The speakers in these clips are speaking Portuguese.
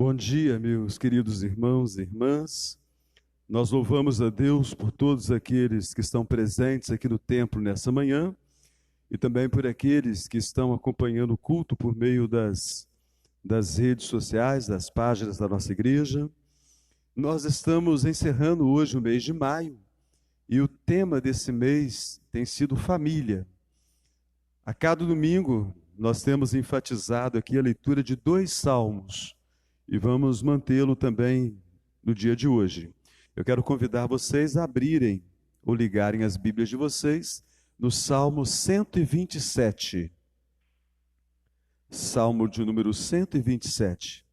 Bom dia, meus queridos irmãos e irmãs. Nós louvamos a Deus por todos aqueles que estão presentes aqui no templo nessa manhã e também por aqueles que estão acompanhando o culto por meio das redes sociais, das páginas da nossa igreja. Nós estamos encerrando hoje o mês de maio e o tema desse mês tem sido família. A cada domingo nós temos enfatizado aqui a leitura de 2 salmos. E vamos mantê-lo também no dia de hoje. Eu quero convidar vocês a abrirem ou ligarem as Bíblias de vocês no Salmo 127. Salmo de número 127.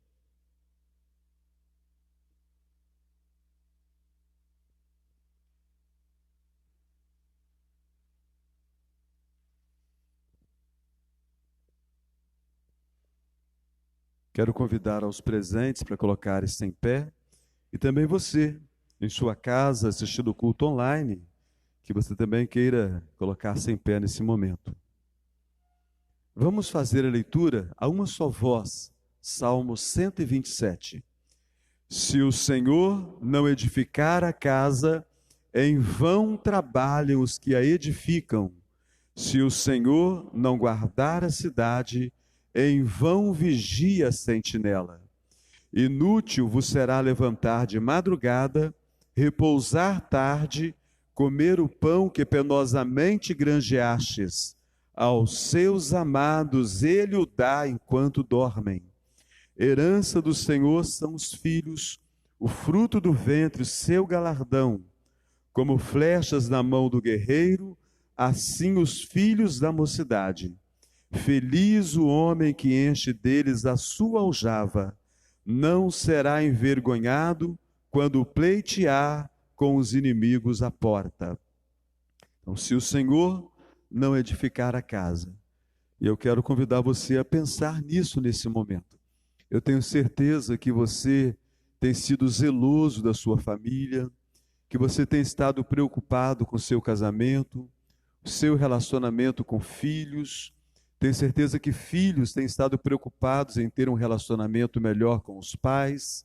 Quero convidar aos presentes para colocarem-se em pé e também você, em sua casa, assistindo o culto online, que você também queira colocar-se em pé nesse momento. Vamos fazer a leitura a uma só voz, Salmo 127. Se o Senhor não edificar a casa, em vão trabalham os que a edificam. Se o Senhor não guardar a cidade, em vão vigia a sentinela. Inútil vos será levantar de madrugada, repousar tarde, comer o pão que penosamente granjeastes. Aos seus amados ele o dá enquanto dormem. Herança do Senhor são os filhos, o fruto do ventre, seu galardão. Como flechas na mão do guerreiro, assim os filhos da mocidade. Feliz o homem que enche deles a sua aljava, não será envergonhado quando pleitear com os inimigos à porta. Então, se o Senhor não edificar a casa, e eu quero convidar você a pensar nisso nesse momento. Eu tenho certeza que você tem sido zeloso da sua família, que você tem estado preocupado com o seu casamento, o seu relacionamento com filhos. Tenho certeza que filhos têm estado preocupados em ter um relacionamento melhor com os pais,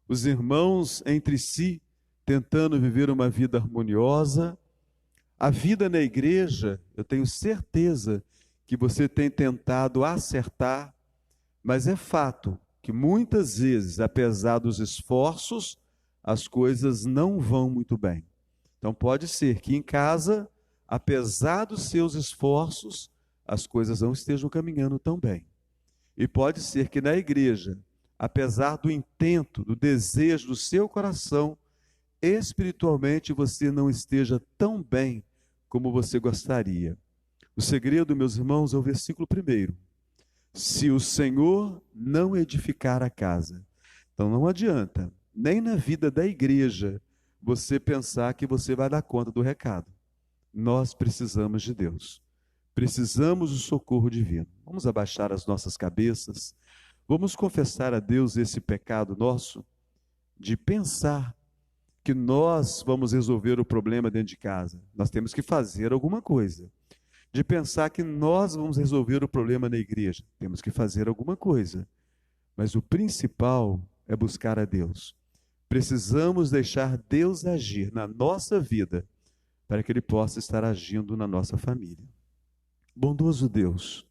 os irmãos entre si tentando viver uma vida harmoniosa. A vida na igreja, eu tenho certeza que você tem tentado acertar, mas é fato que muitas vezes, apesar dos esforços, as coisas não vão muito bem. Então pode ser que em casa, apesar dos seus esforços, as coisas não estejam caminhando tão bem. E pode ser que na igreja, apesar do intento, do desejo do seu coração, espiritualmente você não esteja tão bem como você gostaria. O segredo, meus irmãos, é o versículo 1. Se o Senhor não edificar a casa. Então não adianta, nem na vida da igreja, você pensar que você vai dar conta do recado. Nós precisamos de Deus. Precisamos do socorro divino. Vamos abaixar as nossas cabeças. Vamos confessar a Deus esse pecado nosso de pensar que nós vamos resolver o problema dentro de casa. Nós temos que fazer alguma coisa. De pensar que nós vamos resolver o problema na igreja. Temos que fazer alguma coisa. Mas o principal é buscar a Deus. Precisamos deixar Deus agir na nossa vida para que Ele possa estar agindo na nossa família. Bondoso Deus,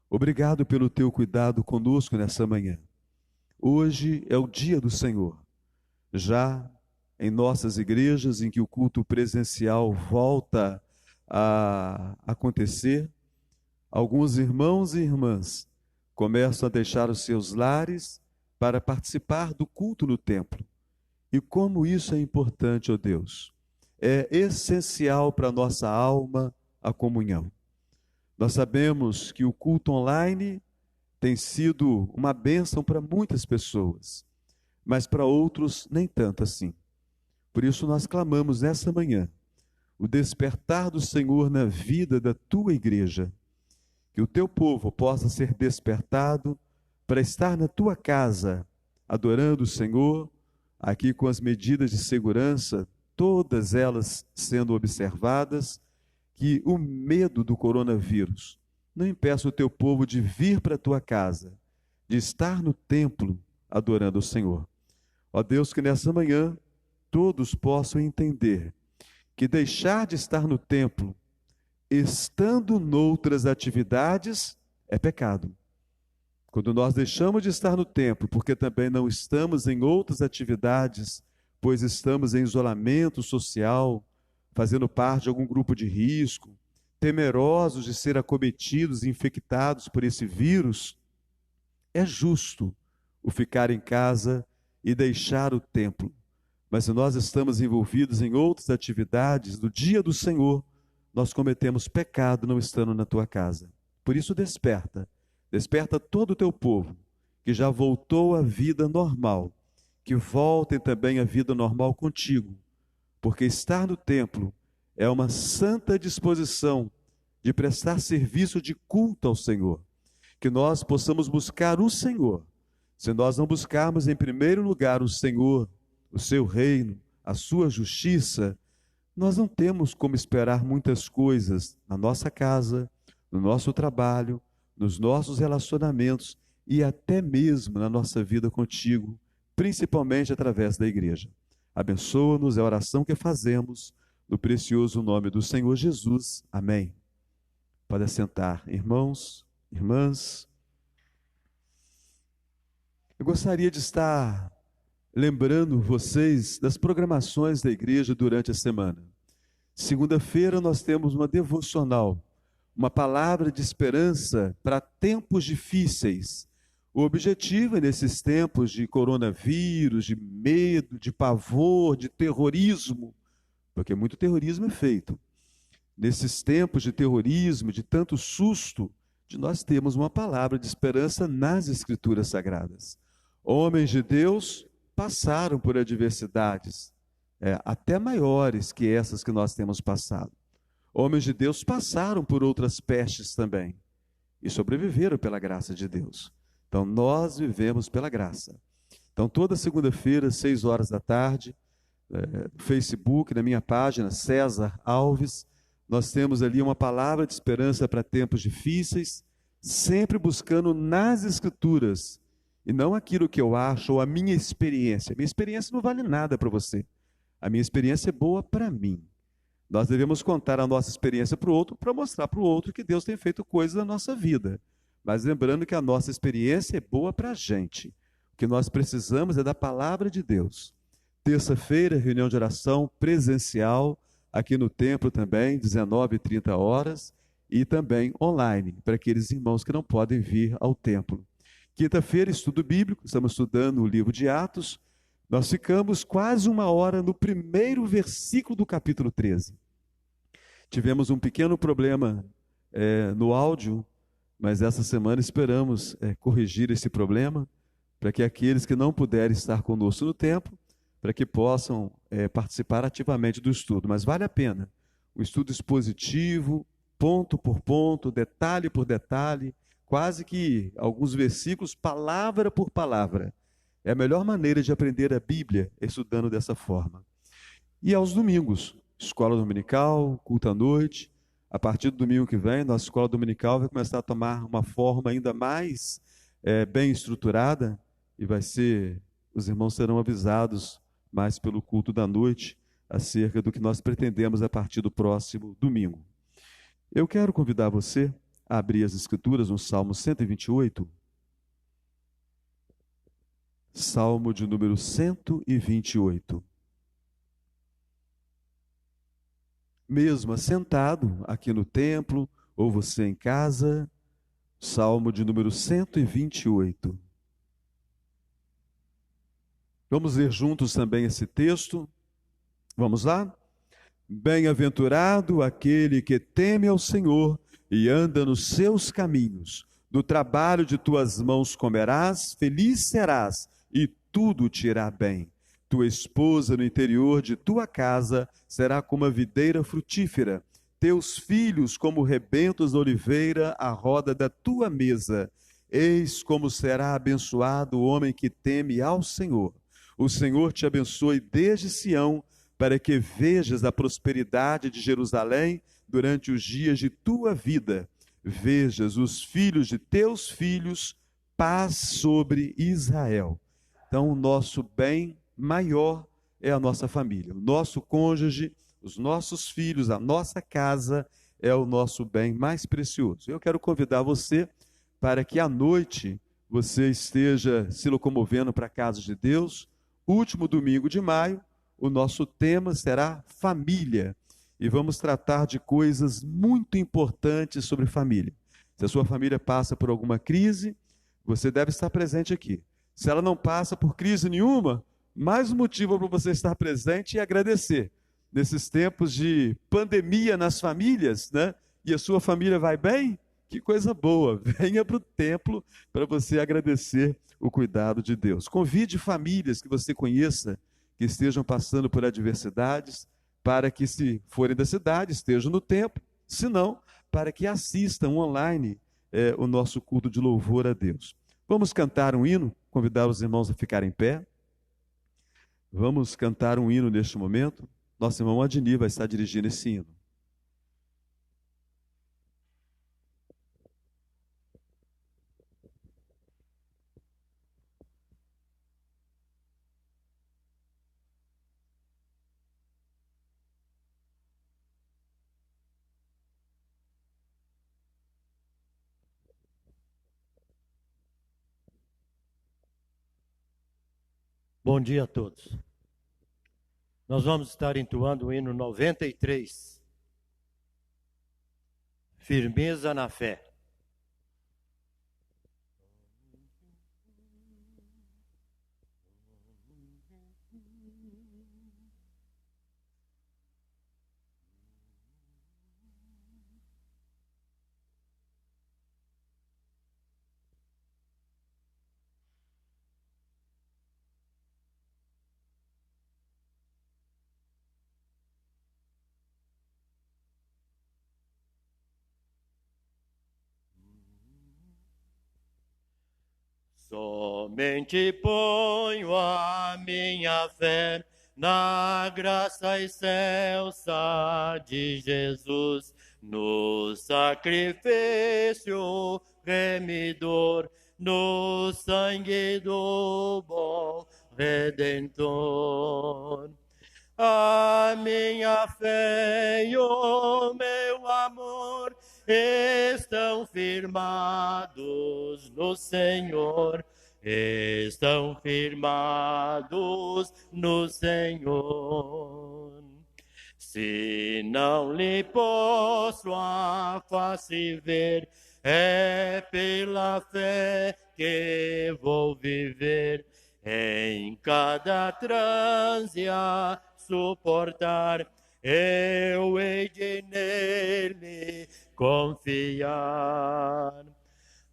obrigado pelo teu cuidado conosco nessa manhã. Hoje é o dia do Senhor. Já em nossas igrejas, em que o culto presencial volta a acontecer, alguns irmãos e irmãs começam a deixar os seus lares para participar do culto no templo. E como isso é importante, ó Deus. É essencial para a nossa alma a comunhão. Nós sabemos que o culto online tem sido uma bênção para muitas pessoas, mas para outros nem tanto assim. Por isso nós clamamos nessa manhã o despertar do Senhor na vida da tua igreja, que o teu povo possa ser despertado para estar na tua casa, adorando o Senhor, aqui com as medidas de segurança, todas elas sendo observadas, que o medo do coronavírus não impeça o teu povo de vir para a tua casa, de estar no templo, adorando o Senhor. Ó Deus, que nessa manhã todos possam entender que deixar de estar no templo, estando noutras atividades, é pecado. Quando nós deixamos de estar no templo, porque também não estamos em outras atividades, pois estamos em isolamento social, fazendo parte de algum grupo de risco, temerosos de ser acometidos e infectados por esse vírus, é justo o ficar em casa e deixar o templo. Mas se nós estamos envolvidos em outras atividades, no dia do Senhor, nós cometemos pecado não estando na tua casa. Por isso desperta todo o teu povo, que já voltou à vida normal, que voltem também à vida normal contigo, porque estar no templo é uma santa disposição de prestar serviço de culto ao Senhor, que nós possamos buscar o Senhor. Se nós não buscarmos em primeiro lugar o Senhor, o seu reino, a sua justiça, nós não temos como esperar muitas coisas na nossa casa, no nosso trabalho, nos nossos relacionamentos e até mesmo na nossa vida contigo, principalmente através da igreja. Abençoa-nos, é a oração que fazemos, no precioso nome do Senhor Jesus. Amém. Pode assentar, irmãos, irmãs. Eu gostaria de estar lembrando vocês das programações da igreja durante a semana. Segunda-feira nós temos uma devocional, uma palavra de esperança para tempos difíceis. O objetivo é, nesses tempos de coronavírus, de medo, de pavor, de terrorismo, porque muito terrorismo é feito. Nesses tempos de terrorismo, de tanto susto, de nós temos uma palavra de esperança nas Escrituras Sagradas. Homens de Deus passaram por adversidades, até maiores que essas que nós temos passado. Homens de Deus passaram por outras pestes também e sobreviveram pela graça de Deus. Então, nós vivemos pela graça. Então, toda segunda-feira, 6 horas da tarde, no Facebook, na minha página, César Alves, nós temos ali uma palavra de esperança para tempos difíceis, sempre buscando nas Escrituras, e não aquilo que eu acho ou a minha experiência. A minha experiência não vale nada para você. A minha experiência é boa para mim. Nós devemos contar a nossa experiência para o outro, para mostrar para o outro que Deus tem feito coisas na nossa vida. Mas lembrando que a nossa experiência é boa para a gente. O que nós precisamos é da palavra de Deus. Terça-feira, reunião de oração presencial, aqui no templo também, 19h30, e também online, para aqueles irmãos que não podem vir ao templo. Quinta-feira, estudo bíblico, estamos estudando o livro de Atos. Nós ficamos quase 1 hora no primeiro versículo do capítulo 13. Tivemos um pequeno problema no áudio, mas essa semana esperamos corrigir esse problema, para que aqueles que não puderem estar conosco no templo, para que possam participar ativamente do estudo. Mas vale a pena, um estudo expositivo, ponto por ponto, detalhe por detalhe, quase que alguns versículos, palavra por palavra. É a melhor maneira de aprender a Bíblia, estudando dessa forma. E aos domingos, escola dominical, culto à noite. A partir do domingo que vem, nossa escola dominical vai começar a tomar uma forma ainda mais bem estruturada, e os irmãos serão avisados mais pelo culto da noite, acerca do que nós pretendemos a partir do próximo domingo. Eu quero convidar você a abrir as Escrituras no Salmo 128. Salmo de número 128. Mesmo assentado aqui no templo, ou você em casa, Salmo de número 128. Vamos ler juntos também esse texto. Vamos lá? Bem-aventurado aquele que teme ao Senhor e anda nos seus caminhos. Do trabalho de tuas mãos comerás, feliz serás, e tudo te irá bem. Tua esposa no interior de tua casa será como a videira frutífera, teus filhos como rebentos da oliveira à roda da tua mesa. Eis como será abençoado o homem que teme ao Senhor. O Senhor te abençoe desde Sião, para que vejas a prosperidade de Jerusalém durante os dias de tua vida. Vejas os filhos de teus filhos, paz sobre Israel. Então, o nosso bem maior é a nossa família. O nosso cônjuge, os nossos filhos, a nossa casa é o nosso bem mais precioso. Eu quero convidar você para que à noite você esteja se locomovendo para a casa de Deus. Último domingo de maio, o nosso tema será família. E vamos tratar de coisas muito importantes sobre família. Se a sua família passa por alguma crise, você deve estar presente aqui. Se ela não passa por crise nenhuma, mais um motivo para você estar presente e agradecer. Nesses tempos de pandemia nas famílias, né? E a sua família vai bem? Que coisa boa! Venha para o templo para você agradecer o cuidado de Deus. Convide famílias que você conheça que estejam passando por adversidades, para que, se forem da cidade, estejam no templo, se não, para que assistam online o nosso culto de louvor a Deus. Vamos cantar um hino, convidar os irmãos a ficarem em pé. Vamos cantar um hino neste momento. Nosso irmão Adnir vai estar dirigindo esse hino. Bom dia a todos. Nós vamos estar entoando o hino 93. Firmeza na fé. Somente ponho a minha fé na graça excelsa de Jesus, no sacrifício remidor, no sangue do bom Redentor. A minha fé e o meu amor estão firmados no Senhor, estão firmados no Senhor. Se não lhe posso a face ver, é pela fé que vou viver, em cada transe a suportar, eu hei de nele confiar.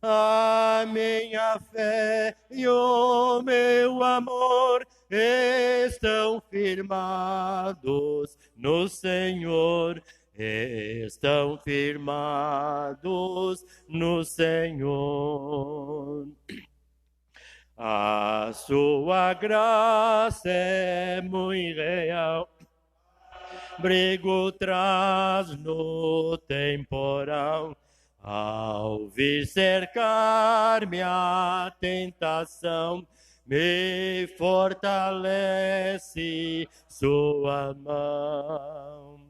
A minha fé e o meu amor estão firmados no Senhor, estão firmados no Senhor. A sua graça é muito real, brigo traz no temporal, ao vir cercar-me a tentação, me fortalece sua mão.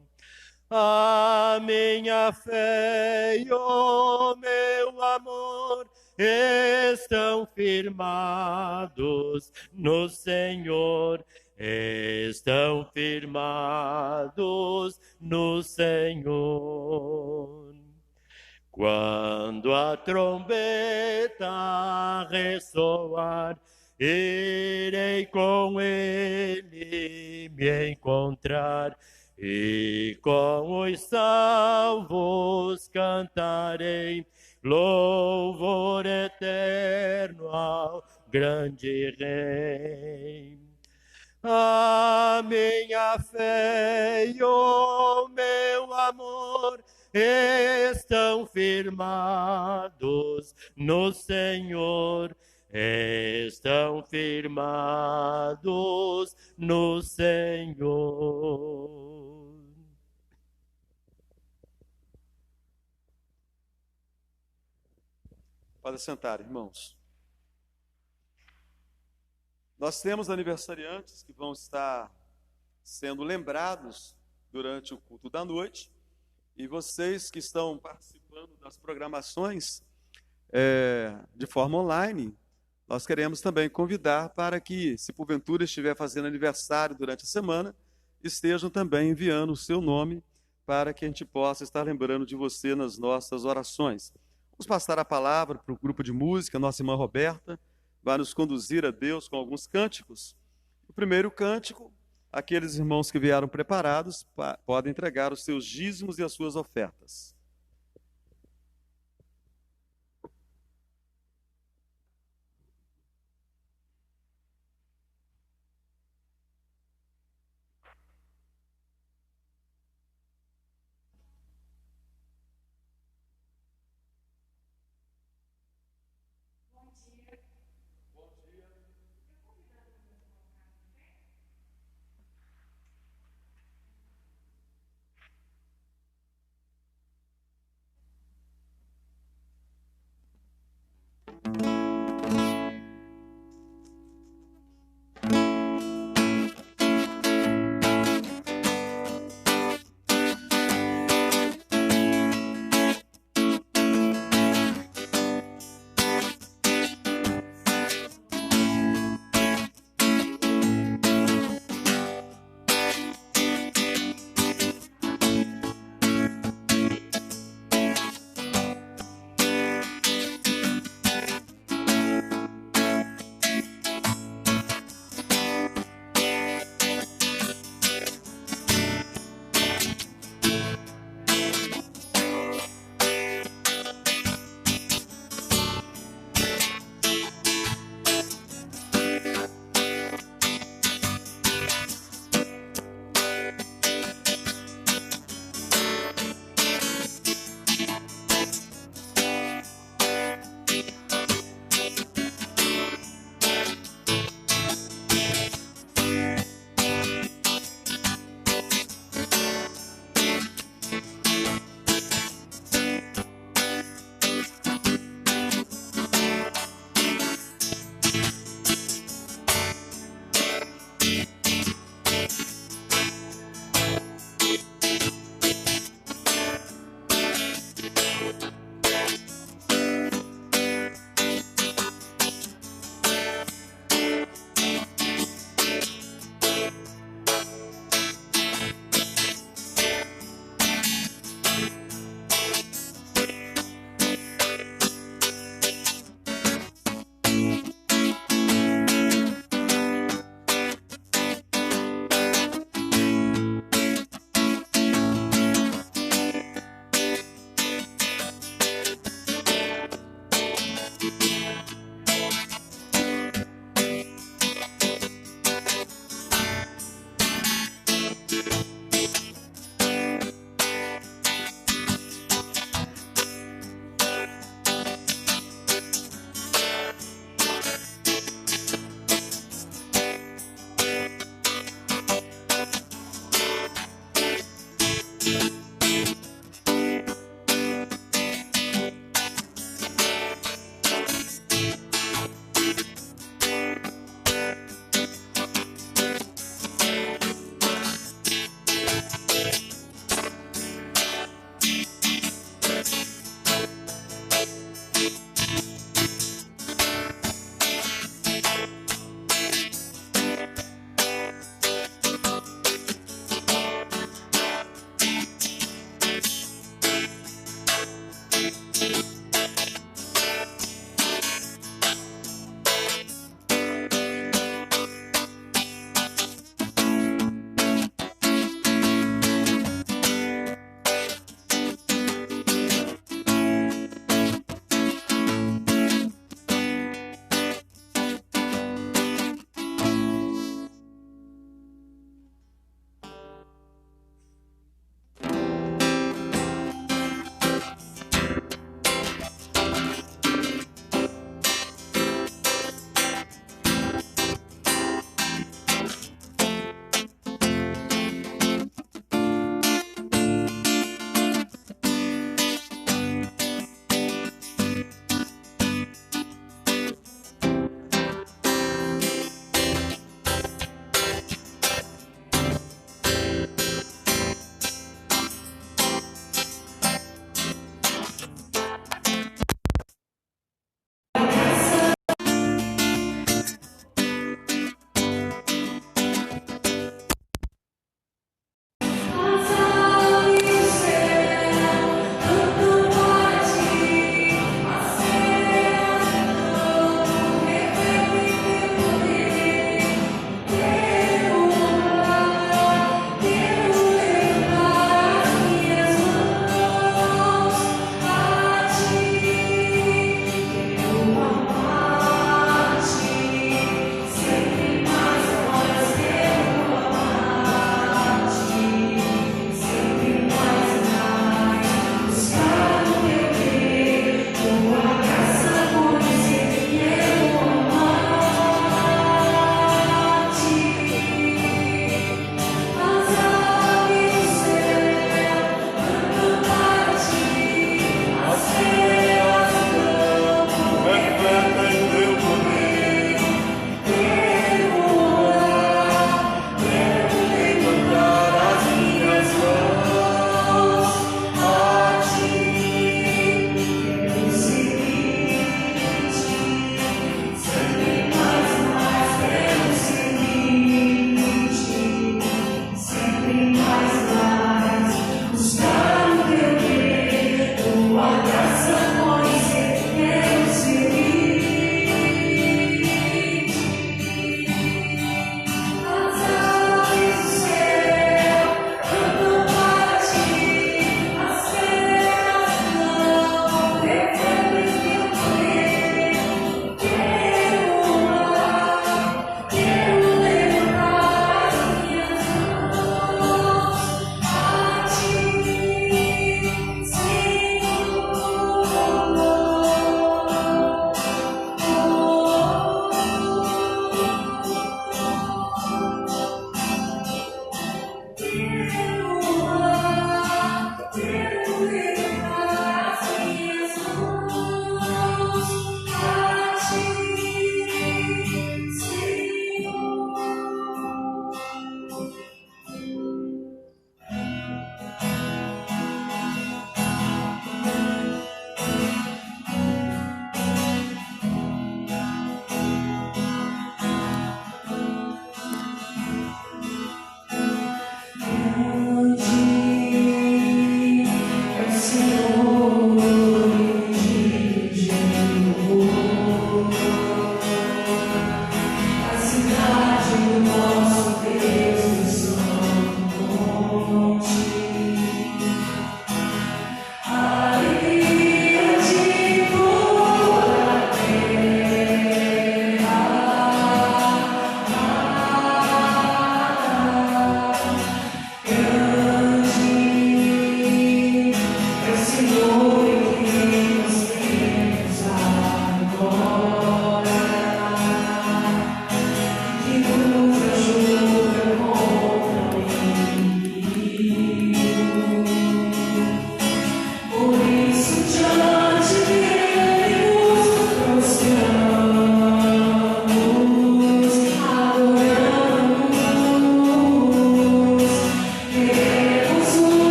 A minha fé e o meu amor estão firmados no Senhor, estão firmados no Senhor. Quando a trombeta ressoar, irei com ele me encontrar, e com os salvos cantarei louvor eterno ao grande Rei. A minha fé e o meu amor estão firmados no Senhor, estão firmados no Senhor. Pode sentar, irmãos. Nós temos aniversariantes que vão estar sendo lembrados durante o culto da noite, e vocês que estão participando das programações de forma online, nós queremos também convidar para que, se porventura estiver fazendo aniversário durante a semana, estejam também enviando o seu nome para que a gente possa estar lembrando de você nas nossas orações. Vamos passar a palavra para o grupo de música. Nossa irmã Roberta vai nos conduzir a Deus com alguns cânticos. O primeiro cântico, aqueles irmãos que vieram preparados podem entregar os seus dízimos e as suas ofertas.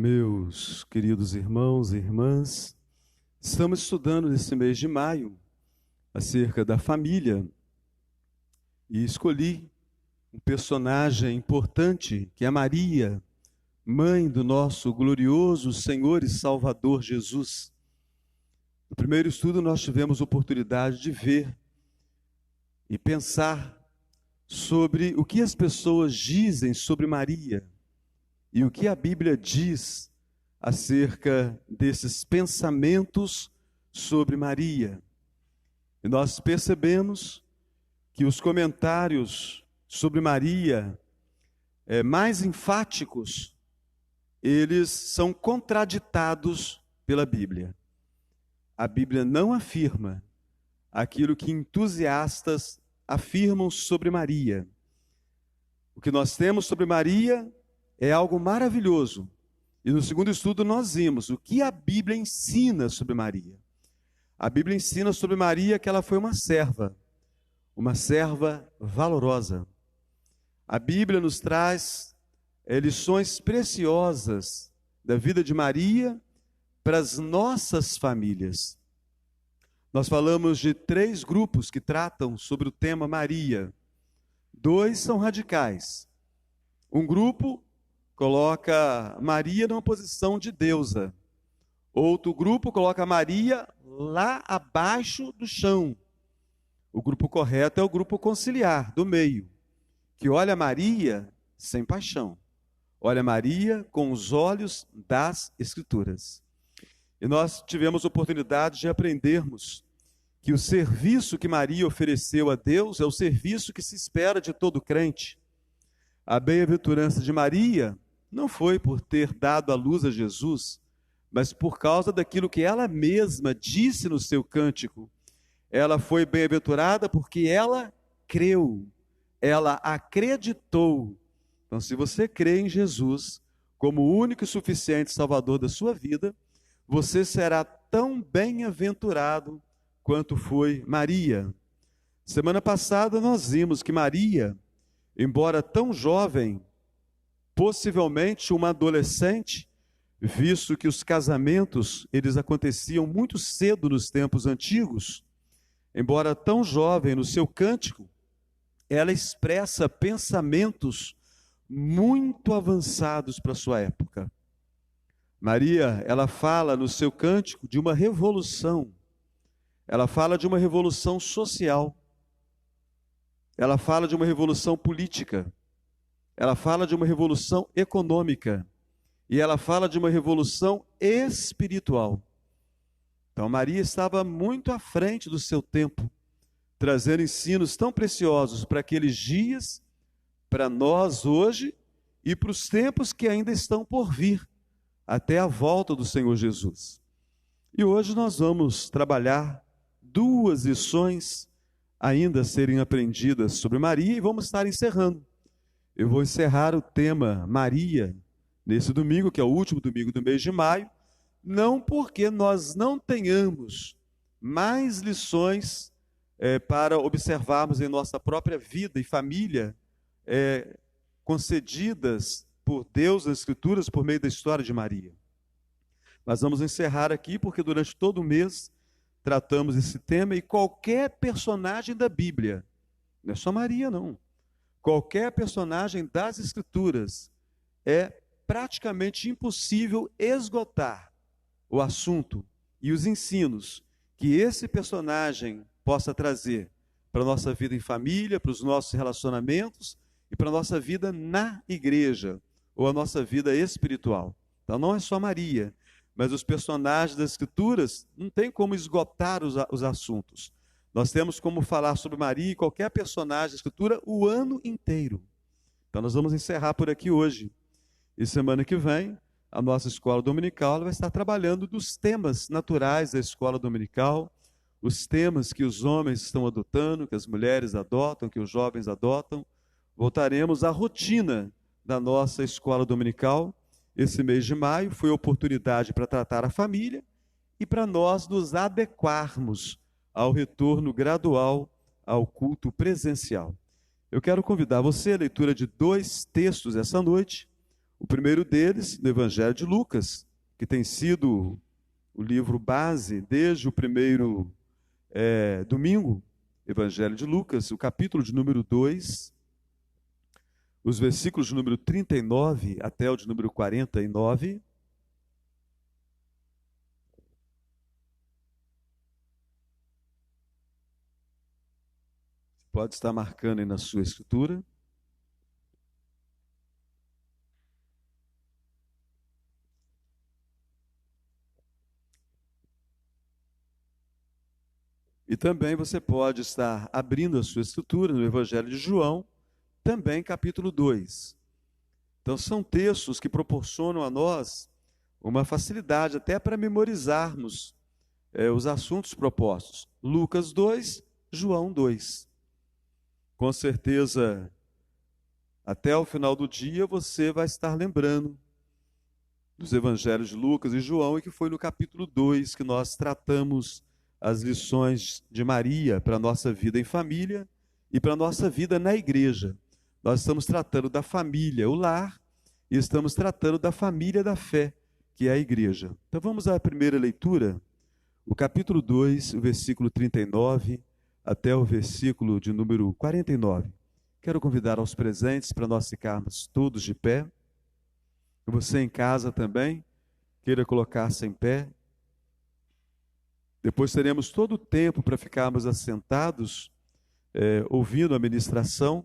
Meus queridos irmãos e irmãs, estamos estudando nesse mês de maio acerca da família e escolhi um personagem importante que é Maria, mãe do nosso glorioso Senhor e Salvador Jesus. No primeiro estudo nós tivemos oportunidade de ver e pensar sobre o que as pessoas dizem sobre Maria e o que a Bíblia diz acerca desses pensamentos sobre Maria. E nós percebemos que os comentários sobre Maria, mais enfáticos, eles são contraditados pela Bíblia. a Bíblia não afirma aquilo que entusiastas afirmam sobre Maria. O que nós temos sobre Maria é algo maravilhoso. E no segundo estudo nós vimos o que a Bíblia ensina sobre Maria. A Bíblia ensina sobre Maria que ela foi uma serva valorosa. A Bíblia nos traz lições preciosas da vida de Maria para as nossas famílias. Nós falamos de 3 grupos que tratam sobre o tema Maria. 2 são radicais. Um grupo coloca Maria numa posição de deusa. Outro grupo coloca Maria lá abaixo do chão. O grupo correto é o grupo conciliar, do meio, que olha Maria sem paixão. Olha Maria com os olhos das Escrituras. E nós tivemos oportunidade de aprendermos que o serviço que Maria ofereceu a Deus é o serviço que se espera de todo crente. A bem-aventurança de Maria não foi por ter dado à luz a Jesus, mas por causa daquilo que ela mesma disse no seu cântico. Ela foi bem-aventurada porque ela creu, ela acreditou. Então, se você crê em Jesus como o único e suficiente Salvador da sua vida, você será tão bem-aventurado quanto foi Maria. Semana passada nós vimos que Maria, embora tão jovem, possivelmente uma adolescente, visto que os casamentos eles aconteciam muito cedo nos tempos antigos, embora tão jovem, no seu cântico, ela expressa pensamentos muito avançados para a sua época. Maria, ela fala no seu cântico de uma revolução. Ela fala de uma revolução social. Ela fala de uma revolução política. Ela fala de uma revolução econômica. E ela fala de uma revolução espiritual. Então, Maria estava muito à frente do seu tempo, trazendo ensinos tão preciosos para aqueles dias, para nós hoje e para os tempos que ainda estão por vir, até a volta do Senhor Jesus. E hoje nós vamos trabalhar 2 lições ainda a serem aprendidas sobre Maria e vamos estar encerrando. Eu vou encerrar o tema Maria nesse domingo, que é o último domingo do mês de maio, não porque nós não tenhamos mais lições para observarmos em nossa própria vida e família, concedidas por Deus nas Escrituras por meio da história de Maria. Mas vamos encerrar aqui porque durante todo o mês tratamos esse tema e qualquer personagem da Bíblia, não é só Maria não, qualquer personagem das Escrituras é praticamente impossível esgotar o assunto e os ensinos que esse personagem possa trazer para a nossa vida em família, para os nossos relacionamentos e para a nossa vida na igreja, ou a nossa vida espiritual. Então não é só Maria, mas os personagens das Escrituras não tem como esgotar os assuntos. Nós temos como falar sobre Maria e qualquer personagem da Escritura o ano inteiro. Então nós vamos encerrar por aqui hoje. E semana que vem, a nossa escola dominical vai estar trabalhando dos temas naturais da escola dominical, os temas que os homens estão adotando, que as mulheres adotam, que os jovens adotam. Voltaremos à rotina da nossa escola dominical. Esse mês de maio foi oportunidade para tratar a família e para nós nos adequarmos ao retorno gradual ao culto presencial. Eu quero convidar você à leitura de 2 textos essa noite. O primeiro deles, no Evangelho de Lucas, que tem sido o livro base desde o primeiro domingo, Evangelho de Lucas, o capítulo de número 2, os versículos de número 39 até o de número 49. Você pode estar marcando aí na sua escritura. E também você pode estar abrindo a sua escritura no Evangelho de João, também capítulo 2. Então são textos que proporcionam a nós uma facilidade até para memorizarmos os assuntos propostos. Lucas 2, João 2. Com certeza, até o final do dia, você vai estar lembrando dos evangelhos de Lucas e João, e que foi no capítulo 2 que nós tratamos as lições de Maria para a nossa vida em família e para a nossa vida na igreja. Nós estamos tratando da família, o lar, e estamos tratando da família da fé, que é a igreja. Então vamos à primeira leitura, o capítulo 2, o versículo 39 até o versículo de número 49. Quero convidar aos presentes para nós ficarmos todos de pé. Você em casa também, queira colocar-se em pé. Depois teremos todo o tempo para ficarmos assentados, ouvindo a ministração.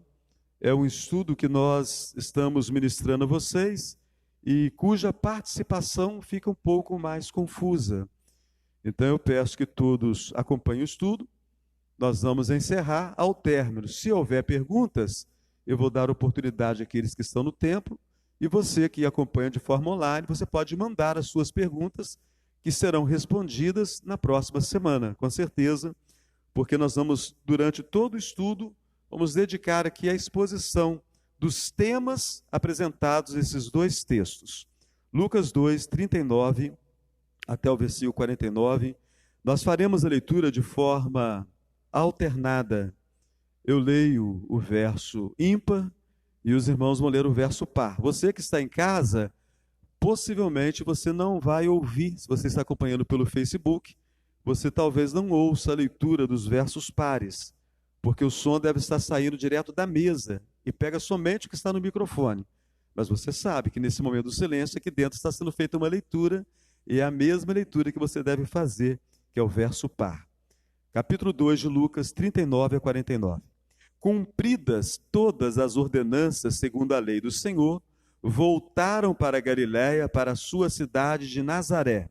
É um estudo que nós estamos ministrando a vocês e cuja participação fica um pouco mais confusa. Então eu peço que todos acompanhem o estudo. Nós vamos encerrar ao término. Se houver perguntas, eu vou dar oportunidade àqueles que estão no templo. E você que acompanha de forma online, você pode mandar as suas perguntas, que serão respondidas na próxima semana, com certeza, porque nós vamos, durante todo o estudo, vamos dedicar aqui a exposição dos temas apresentados nesses dois textos. Lucas 2, 39 até o versículo 49. Nós faremos a leitura de forma alternada. Eu leio o verso ímpar e os irmãos vão ler o verso par. Você que está em casa, possivelmente você não vai ouvir, se você está acompanhando pelo Facebook, você talvez não ouça a leitura dos versos pares, porque o som deve estar saindo direto da mesa e pega somente o que está no microfone. Mas você sabe que nesse momento do silêncio, aqui dentro está sendo feita uma leitura, e é a mesma leitura que você deve fazer, que é o verso par. Capítulo 2 de Lucas, 39 a 49. Cumpridas todas as ordenanças segundo a lei do Senhor, voltaram para a Galiléia, para a sua cidade de Nazaré.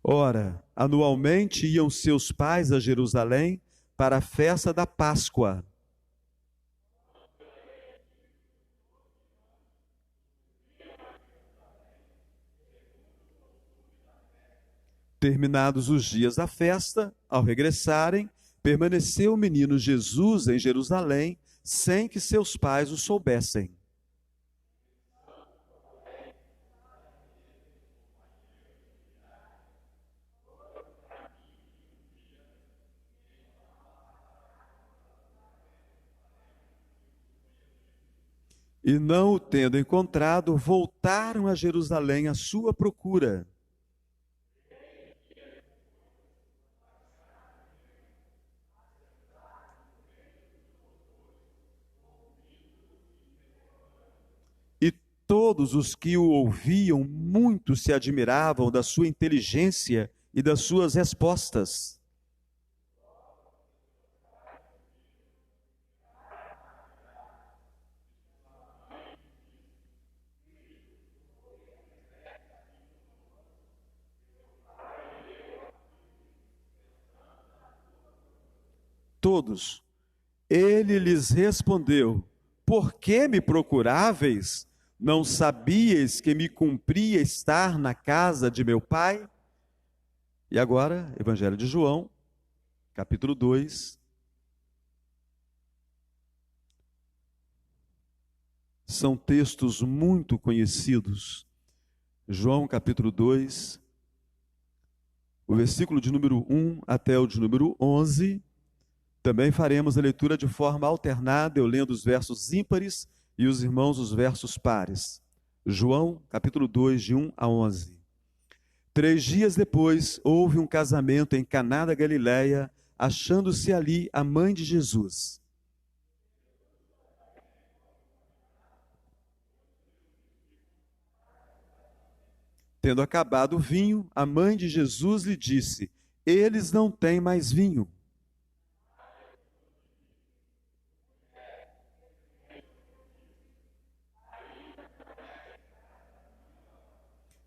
Ora, anualmente iam seus pais a Jerusalém para a festa da Páscoa. Terminados os dias da festa, ao regressarem, permaneceu o menino Jesus em Jerusalém, sem que seus pais o soubessem. E não o tendo encontrado, voltaram a Jerusalém à sua procura. E todos os que o ouviam, muito se admiravam da sua inteligência e das suas respostas. Todos. Ele lhes respondeu: por que me procuráveis? Não sabíeis que me cumpria estar na casa de meu pai? E agora, Evangelho de João, capítulo 2. São textos muito conhecidos. João, capítulo 2, o versículo de número 1 até o de número 11. Também faremos a leitura de forma alternada, eu lendo os versos ímpares e os irmãos os versos pares. João, capítulo 2, de 1 a 11. 3 dias depois, houve um casamento em Caná da Galileia, achando-se ali a mãe de Jesus. Tendo acabado o vinho, a mãe de Jesus lhe disse: eles não têm mais vinho.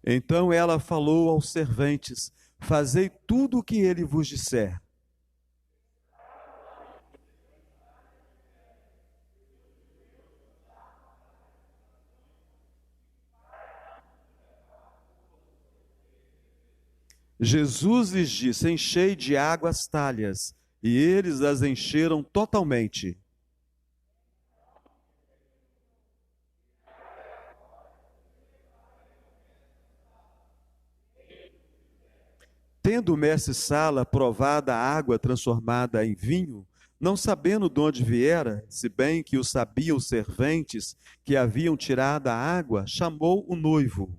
Então ela falou aos serventes: fazei tudo o que ele vos disser. Jesus lhes disse: enchei de água as talhas, e eles as encheram totalmente. Tendo o mestre-sala provado a água transformada em vinho, não sabendo de onde viera, se bem que o sabiam os serventes que haviam tirado a água, chamou o noivo.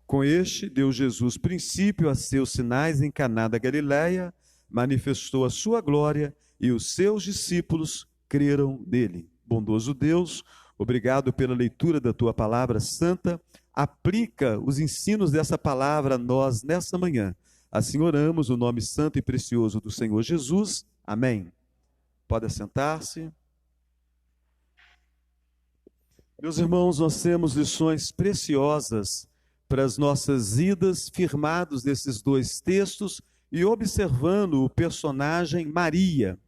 Com este, deu Jesus princípio a seus sinais em Caná da Galileia, manifestou a sua glória e os seus discípulos creram nele. Bondoso Deus, obrigado pela leitura da tua palavra santa. Aplica os ensinos dessa palavra a nós nessa manhã. Assim oramos no nome santo e precioso do Senhor Jesus. Amém. Pode assentar-se. Meus irmãos, nós temos lições preciosas para as nossas idas, firmados nesses dois textos e observando o personagem Maria.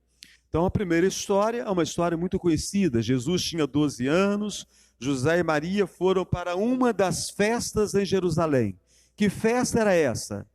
Então, a primeira história é uma história muito conhecida. Jesus tinha 12 anos, José e Maria foram para uma das festas em Jerusalém. Que festa era essa?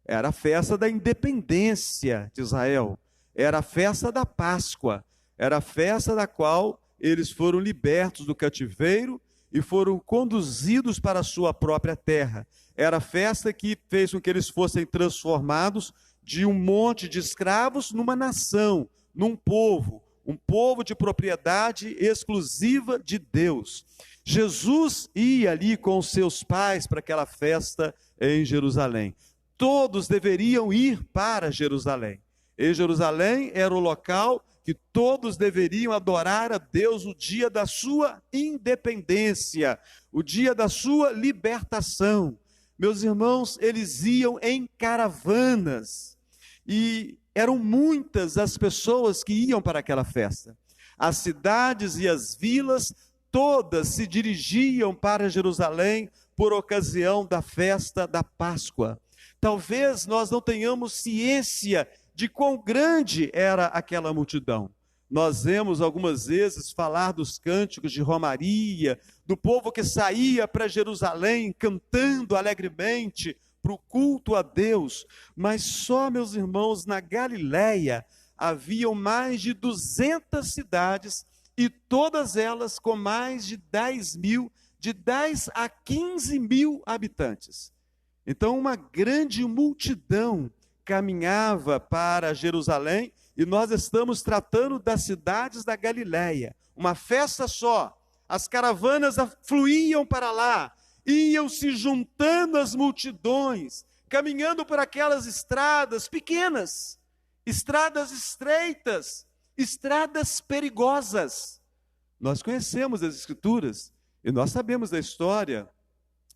Era a festa da independência de Israel. Era a festa da Páscoa. Era a festa da qual eles foram libertos do cativeiro e foram conduzidos para a sua própria terra. Era a festa que fez com que eles fossem transformados de um monte de escravos numa nação, num povo, um povo de propriedade exclusiva de Deus. Jesus ia ali com os seus pais para aquela festa em Jerusalém. Todos deveriam ir para Jerusalém. Em Jerusalém era o local que todos deveriam adorar a Deus o dia da sua independência, o dia da sua libertação. Meus irmãos, eles iam em caravanas e eram muitas as pessoas que iam para aquela festa. As cidades e as vilas, todas se dirigiam para Jerusalém por ocasião da festa da Páscoa. Talvez nós não tenhamos ciência de quão grande era aquela multidão. Nós vemos algumas vezes falar dos cânticos de romaria, do povo que saía para Jerusalém cantando alegremente para o culto a Deus, mas só, meus irmãos, na Galileia haviam mais de 200 cidades e todas elas com mais de 10 a 15 mil habitantes. Então, uma grande multidão caminhava para Jerusalém, e nós estamos tratando das cidades da Galileia. Uma festa só, as caravanas fluíam para lá, iam se juntando as multidões, caminhando por aquelas estradas pequenas, estradas estreitas, estradas perigosas. Nós conhecemos as Escrituras, e nós sabemos da história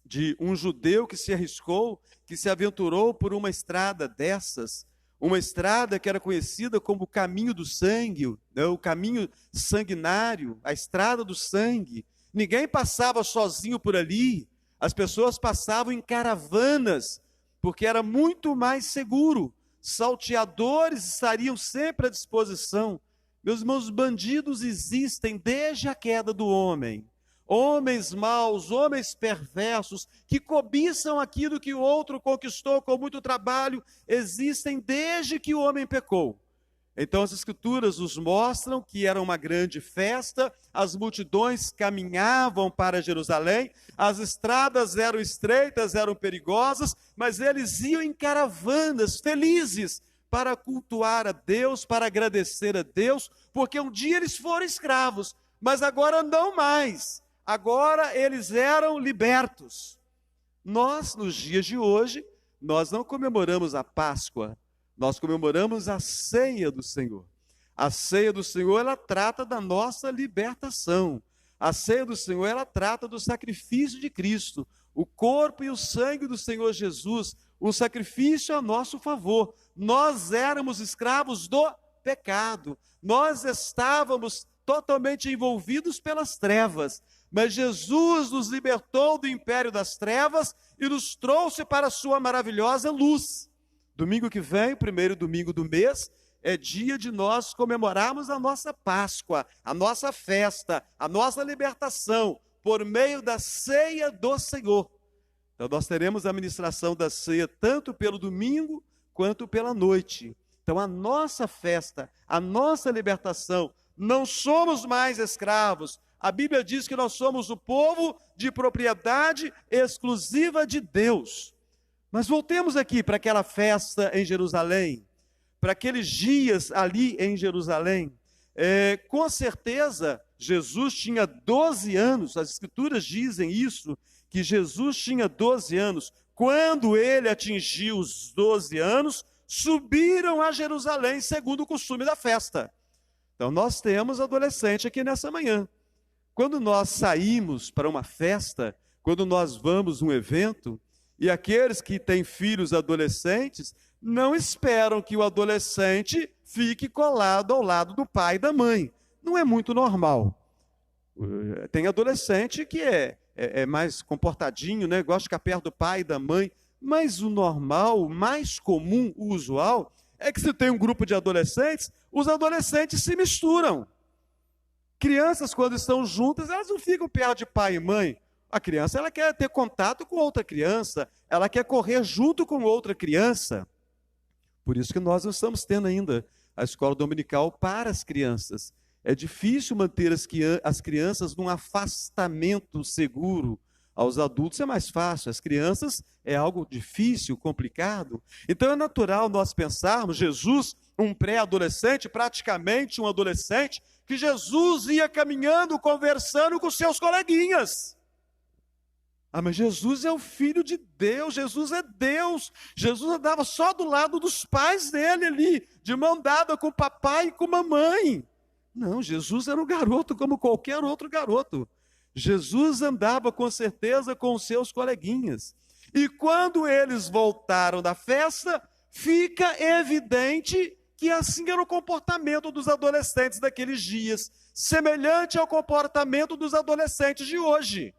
de um judeu que se arriscou, que se aventurou por uma estrada dessas, uma estrada que era conhecida como o caminho do sangue, o caminho sanguinário, a estrada do sangue. Ninguém passava sozinho por ali, as pessoas passavam em caravanas, porque era muito mais seguro. Salteadores estariam sempre à disposição. Meus irmãos, bandidos existem desde a queda do homem. Homens maus, homens perversos, que cobiçam aquilo que o outro conquistou com muito trabalho, existem desde que o homem pecou. Então as Escrituras nos mostram que era uma grande festa, as multidões caminhavam para Jerusalém, as estradas eram estreitas, eram perigosas, mas eles iam em caravanas, felizes, para cultuar a Deus, para agradecer a Deus, porque um dia eles foram escravos, mas agora não mais. Agora eles eram libertos. Nós, nos dias de hoje, nós não comemoramos a Páscoa, nós comemoramos a ceia do Senhor. A ceia do Senhor, ela trata da nossa libertação. A ceia do Senhor, ela trata do sacrifício de Cristo, o corpo e o sangue do Senhor Jesus, um sacrifício a nosso favor. Nós éramos escravos do pecado, nós estávamos totalmente envolvidos pelas trevas. Mas Jesus nos libertou do império das trevas e nos trouxe para a sua maravilhosa luz. Domingo que vem, o primeiro domingo do mês, é dia de nós comemorarmos a nossa Páscoa, a nossa festa, a nossa libertação, por meio da ceia do Senhor. Então nós teremos a ministração da ceia tanto pelo domingo quanto pela noite. Então a nossa festa, a nossa libertação, não somos mais escravos. A Bíblia diz que nós somos o povo de propriedade exclusiva de Deus. Mas voltemos aqui para aquela festa em Jerusalém, para aqueles dias ali em Jerusalém. Com certeza, Jesus tinha 12 anos, as Escrituras dizem isso, que Jesus tinha 12 anos. Quando ele atingiu os 12 anos, subiram a Jerusalém, segundo o costume da festa. Então, nós temos adolescente aqui nessa manhã. Quando nós saímos para uma festa, quando nós vamos a um evento, e aqueles que têm filhos adolescentes, não esperam que o adolescente fique colado ao lado do pai e da mãe. Não é muito normal. Tem adolescente que é mais comportadinho, né? Gosta de ficar perto do pai e da mãe. Mas o normal, o mais comum, o usual, é que se tem um grupo de adolescentes, os adolescentes se misturam. Crianças, quando estão juntas, elas não ficam perto de pai e mãe. A criança, ela quer ter contato com outra criança, ela quer correr junto com outra criança. Por isso que nós não estamos tendo ainda a escola dominical para as crianças. É difícil manter as crianças num afastamento seguro. Aos adultos é mais fácil, as crianças é algo difícil, complicado. Então é natural nós pensarmos, Jesus, um pré-adolescente, praticamente um adolescente, que Jesus ia caminhando, conversando com seus coleguinhas. Mas Jesus é o Filho de Deus, Jesus é Deus. Jesus andava só do lado dos pais dele ali, de mão dada com o papai e com a mamãe. Não, Jesus era um garoto como qualquer outro garoto. Jesus andava com certeza com os seus coleguinhas. E quando eles voltaram da festa, fica evidente que assim era o comportamento dos adolescentes daqueles dias, semelhante ao comportamento dos adolescentes de hoje.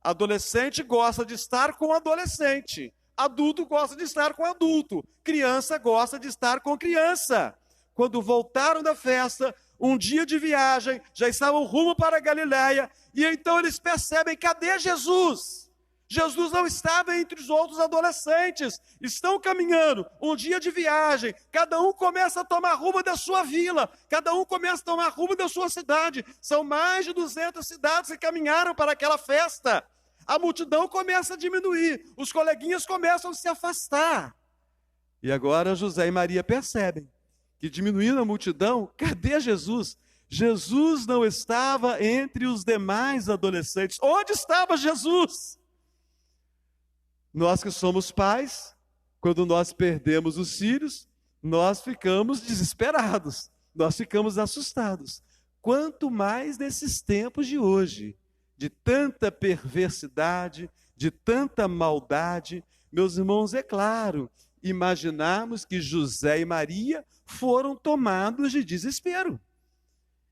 Adolescente gosta de estar com adolescente, adulto gosta de estar com adulto, criança gosta de estar com criança. Quando voltaram da festa, um dia de viagem, já estavam rumo para a Galiléia, e então eles percebem, cadê Jesus? Jesus não estava entre os outros adolescentes, estão caminhando, um dia de viagem, cada um começa a tomar rumo da sua vila, cada um começa a tomar rumo da sua cidade, são mais de 200 cidades que caminharam para aquela festa, a multidão começa a diminuir, os coleguinhas começam a se afastar, e agora José e Maria percebem, que diminuindo a multidão, cadê Jesus? Jesus não estava entre os demais adolescentes, onde estava Jesus? Nós que somos pais, quando nós perdemos os filhos, nós ficamos desesperados, nós ficamos assustados. Quanto mais nesses tempos de hoje, de tanta perversidade, de tanta maldade, meus irmãos, é claro, imaginarmos que José e Maria foram tomados de desespero.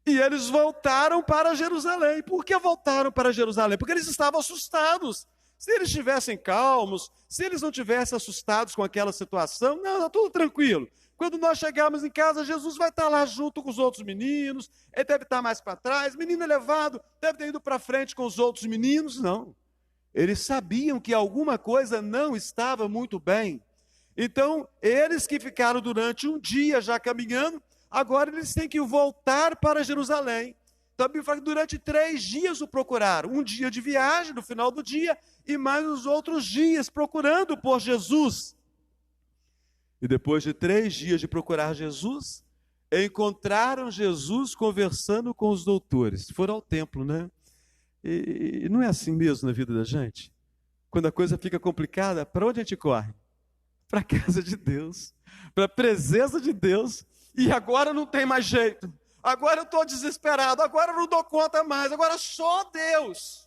E eles voltaram para Jerusalém. Por que voltaram para Jerusalém? Porque eles estavam assustados. Se eles estivessem calmos, se eles não tivessem assustados com aquela situação, não, está tudo tranquilo. Quando nós chegarmos em casa, Jesus vai estar lá junto com os outros meninos, ele deve estar mais para trás, menino elevado, deve ter ido para frente com os outros meninos. Não. Eles sabiam que alguma coisa não estava muito bem. Então, eles que ficaram durante um dia já caminhando, agora eles têm que voltar para Jerusalém. Então, a Bíblia fala que durante 3 dias o procuraram. Um dia de viagem, no final do dia, e mais os outros dias procurando por Jesus. E depois de 3 dias de procurar Jesus, encontraram Jesus conversando com os doutores. Foram ao templo, né? E não é assim mesmo na vida da gente? Quando a coisa fica complicada, para onde a gente corre? Para a casa de Deus, para a presença de Deus, e agora não tem mais jeito, agora eu estou desesperado, agora eu não dou conta mais, agora só Deus.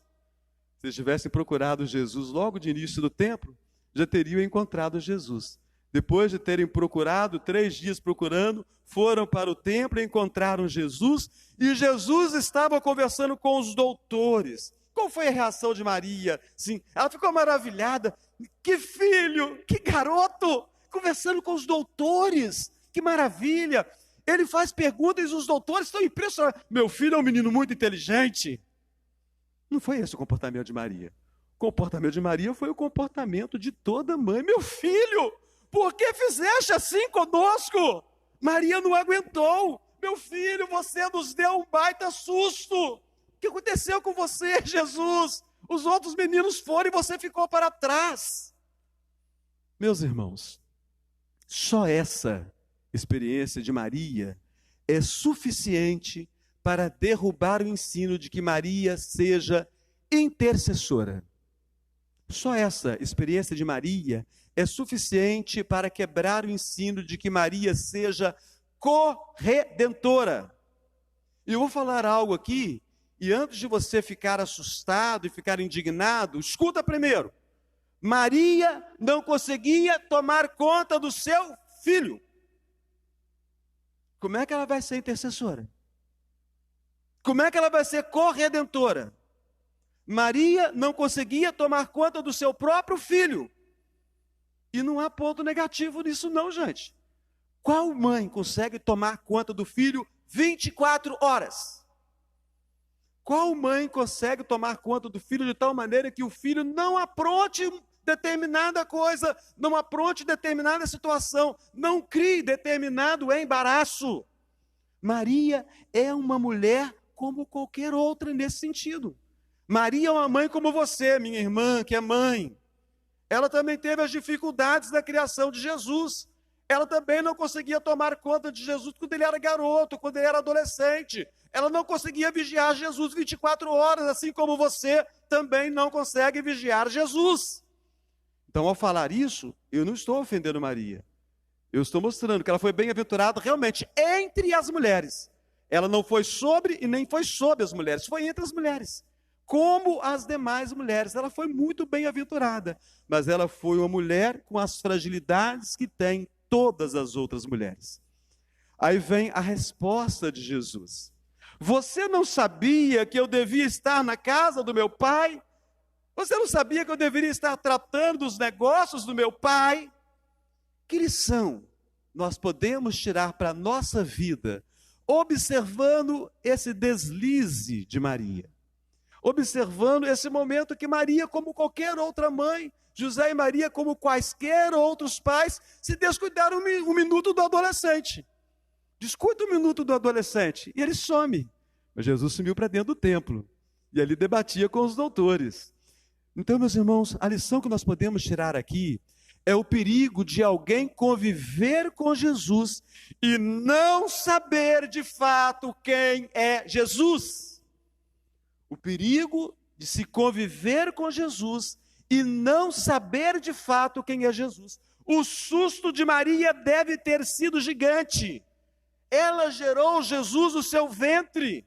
Se tivessem procurado Jesus logo de início do templo, já teriam encontrado Jesus. Depois de terem procurado, 3 dias procurando, foram para o templo e encontraram Jesus, e Jesus estava conversando com os doutores. Qual foi a reação de Maria? Sim, ela ficou maravilhada. Que filho, que garoto, conversando com os doutores, que maravilha. Ele faz perguntas e os doutores estão impressionados. Meu filho é um menino muito inteligente. Não foi esse o comportamento de Maria. O comportamento de Maria foi o comportamento de toda mãe. Meu filho, por que fizeste assim conosco? Maria não aguentou. Meu filho, você nos deu um baita susto. O que aconteceu com você, Jesus? Os outros meninos foram e você ficou para trás. Meus irmãos, só essa experiência de Maria é suficiente para derrubar o ensino de que Maria seja intercessora. Só essa experiência de Maria é suficiente para quebrar o ensino de que Maria seja corredentora. E eu vou falar algo aqui, e antes de você ficar assustado e ficar indignado, escuta primeiro. Maria não conseguia tomar conta do seu filho. Como é que ela vai ser intercessora? Como é que ela vai ser corredentora? Maria não conseguia tomar conta do seu próprio filho. E não há ponto negativo nisso não, gente. Qual mãe consegue tomar conta do filho 24 horas? Qual mãe consegue tomar conta do filho de tal maneira que o filho não apronte determinada coisa, não apronte determinada situação, não crie determinado embaraço? Maria é uma mulher como qualquer outra nesse sentido. Maria é uma mãe como você, minha irmã, que é mãe. Ela também teve as dificuldades da criação de Jesus. Ela também não conseguia tomar conta de Jesus quando ele era garoto, quando ele era adolescente. Ela não conseguia vigiar Jesus 24 horas, assim como você também não consegue vigiar Jesus. Então, ao falar isso, eu não estou ofendendo Maria. Eu estou mostrando que ela foi bem-aventurada realmente entre as mulheres. Ela não foi sobre e nem foi sob as mulheres, foi entre as mulheres. Como as demais mulheres, ela foi muito bem-aventurada, mas ela foi uma mulher com as fragilidades que tem todas as outras mulheres. Aí vem a resposta de Jesus. Você não sabia que eu devia estar na casa do meu pai? Você não sabia que eu deveria estar tratando dos negócios do meu pai? Que lição nós podemos tirar para a nossa vida, observando esse deslize de Maria? Observando esse momento que Maria, como qualquer outra mãe, José e Maria, como quaisquer outros pais, se descuidaram um minuto do adolescente. Descuida um minuto do adolescente e ele some. Mas Jesus sumiu para dentro do templo e ali debatia com os doutores. Então, meus irmãos, a lição que nós podemos tirar aqui é o perigo de alguém conviver com Jesus e não saber de fato quem é Jesus. O perigo de se conviver com Jesus e não saber de fato quem é Jesus. O susto de Maria deve ter sido gigante. Ela gerou Jesus no seu ventre.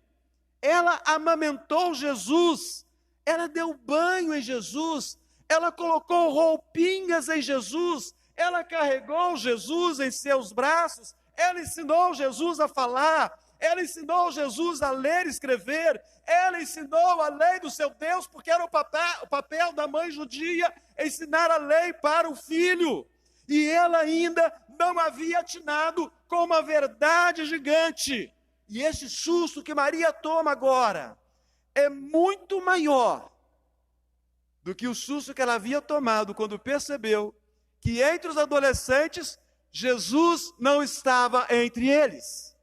Ela amamentou Jesus. Ela deu banho em Jesus. Ela colocou roupinhas em Jesus. Ela carregou Jesus em seus braços. Ela ensinou Jesus a falar. Ela ensinou Jesus a ler e escrever. Ela ensinou a lei do seu Deus, porque era o papel da mãe judia ensinar a lei para o filho. E ela ainda não havia atinado com uma verdade gigante. E esse susto que Maria toma agora é muito maior do que o susto que ela havia tomado quando percebeu que entre os adolescentes, Jesus não estava entre eles.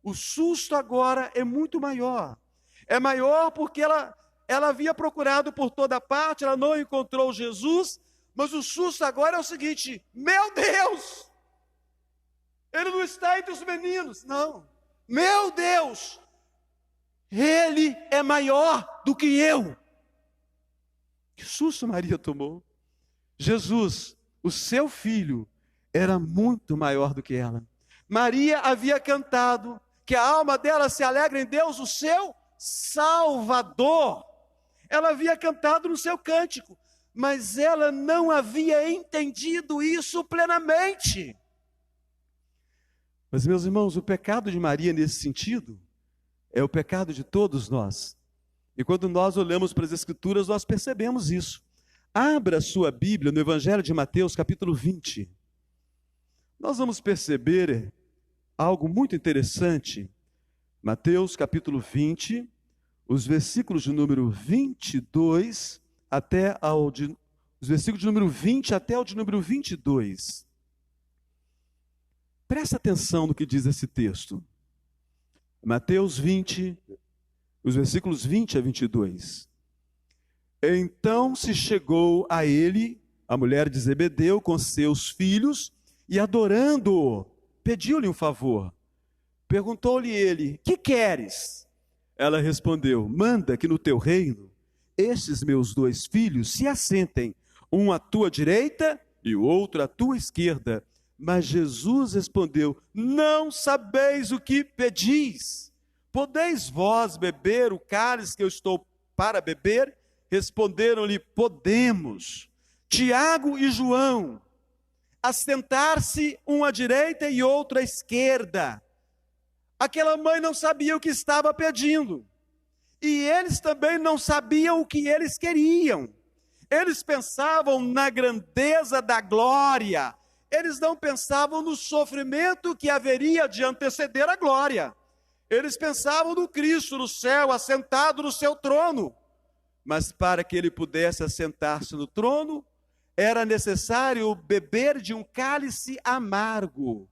O susto agora é muito maior. É maior porque ela havia procurado por toda parte, ela não encontrou Jesus, mas o susto agora é o seguinte: meu Deus, ele não está entre os meninos, não. Meu Deus, ele é maior do que eu. Que susto Maria tomou. Jesus, o seu filho, era muito maior do que ela. Maria havia cantado que a alma dela se alegra em Deus, o seu Salvador. Ela havia cantado no seu cântico: mas ela não havia entendido isso plenamente. Mas, meus irmãos, o pecado de Maria nesse sentido é o pecado de todos nós. E quando nós olhamos para as Escrituras, nós percebemos isso. Abra sua Bíblia no Evangelho de Mateus, capítulo 20. Nós vamos perceber algo muito interessante. Mateus, capítulo 20, os versículos de número 22 os versículos de número 20 até o de número 22. Presta atenção no que diz esse texto. Mateus 20, os versículos 20 a 22. Então se chegou a ele a mulher de Zebedeu com seus filhos e, adorando-o, pediu-lhe um favor. Perguntou-lhe ele: que queres? Ela respondeu: manda que no teu reino estes meus 2 filhos se assentem, um à tua direita e o outro à tua esquerda. Mas Jesus respondeu: não sabeis o que pedis. Podeis vós beber o cálice que eu estou para beber? Responderam-lhe: podemos. Tiago e João, assentar-se um à direita e outro à esquerda. Aquela mãe não sabia o que estava pedindo. E eles também não sabiam o que eles queriam. Eles pensavam na grandeza da glória. Eles não pensavam no sofrimento que haveria de anteceder a glória. Eles pensavam no Cristo no céu, assentado no seu trono. Mas para que ele pudesse assentar-se no trono, era necessário beber de um cálice amargo.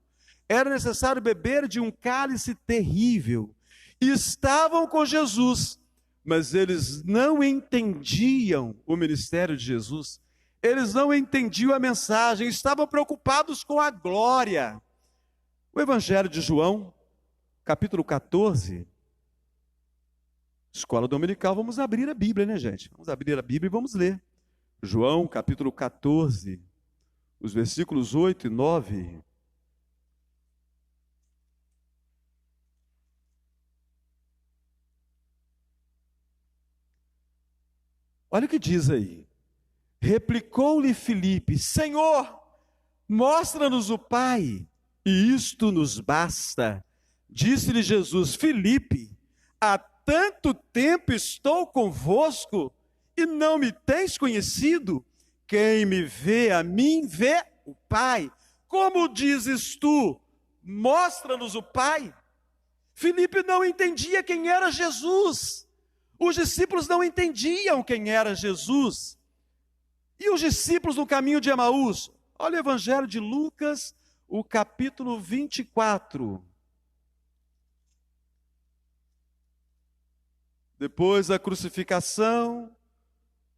Era necessário beber de um cálice terrível. E estavam com Jesus, mas eles não entendiam o ministério de Jesus. Eles não entendiam a mensagem, estavam preocupados com a glória. O Evangelho de João, capítulo 14. Escola dominical, vamos abrir a Bíblia, né, gente? Vamos abrir a Bíblia e vamos ler. João, capítulo 14, os versículos 8 e 9. Olha o que diz aí. Replicou-lhe Filipe: Senhor, mostra-nos o Pai, e isto nos basta. Disse-lhe Jesus: Filipe, há tanto tempo estou convosco, e não me tens conhecido? Quem me vê a mim, vê o Pai. Como dizes tu, mostra-nos o Pai? Filipe não entendia quem era Jesus. Os discípulos não entendiam quem era Jesus. E os discípulos no caminho de Emaús? Olha o Evangelho de Lucas, o capítulo 24. Depois da crucificação,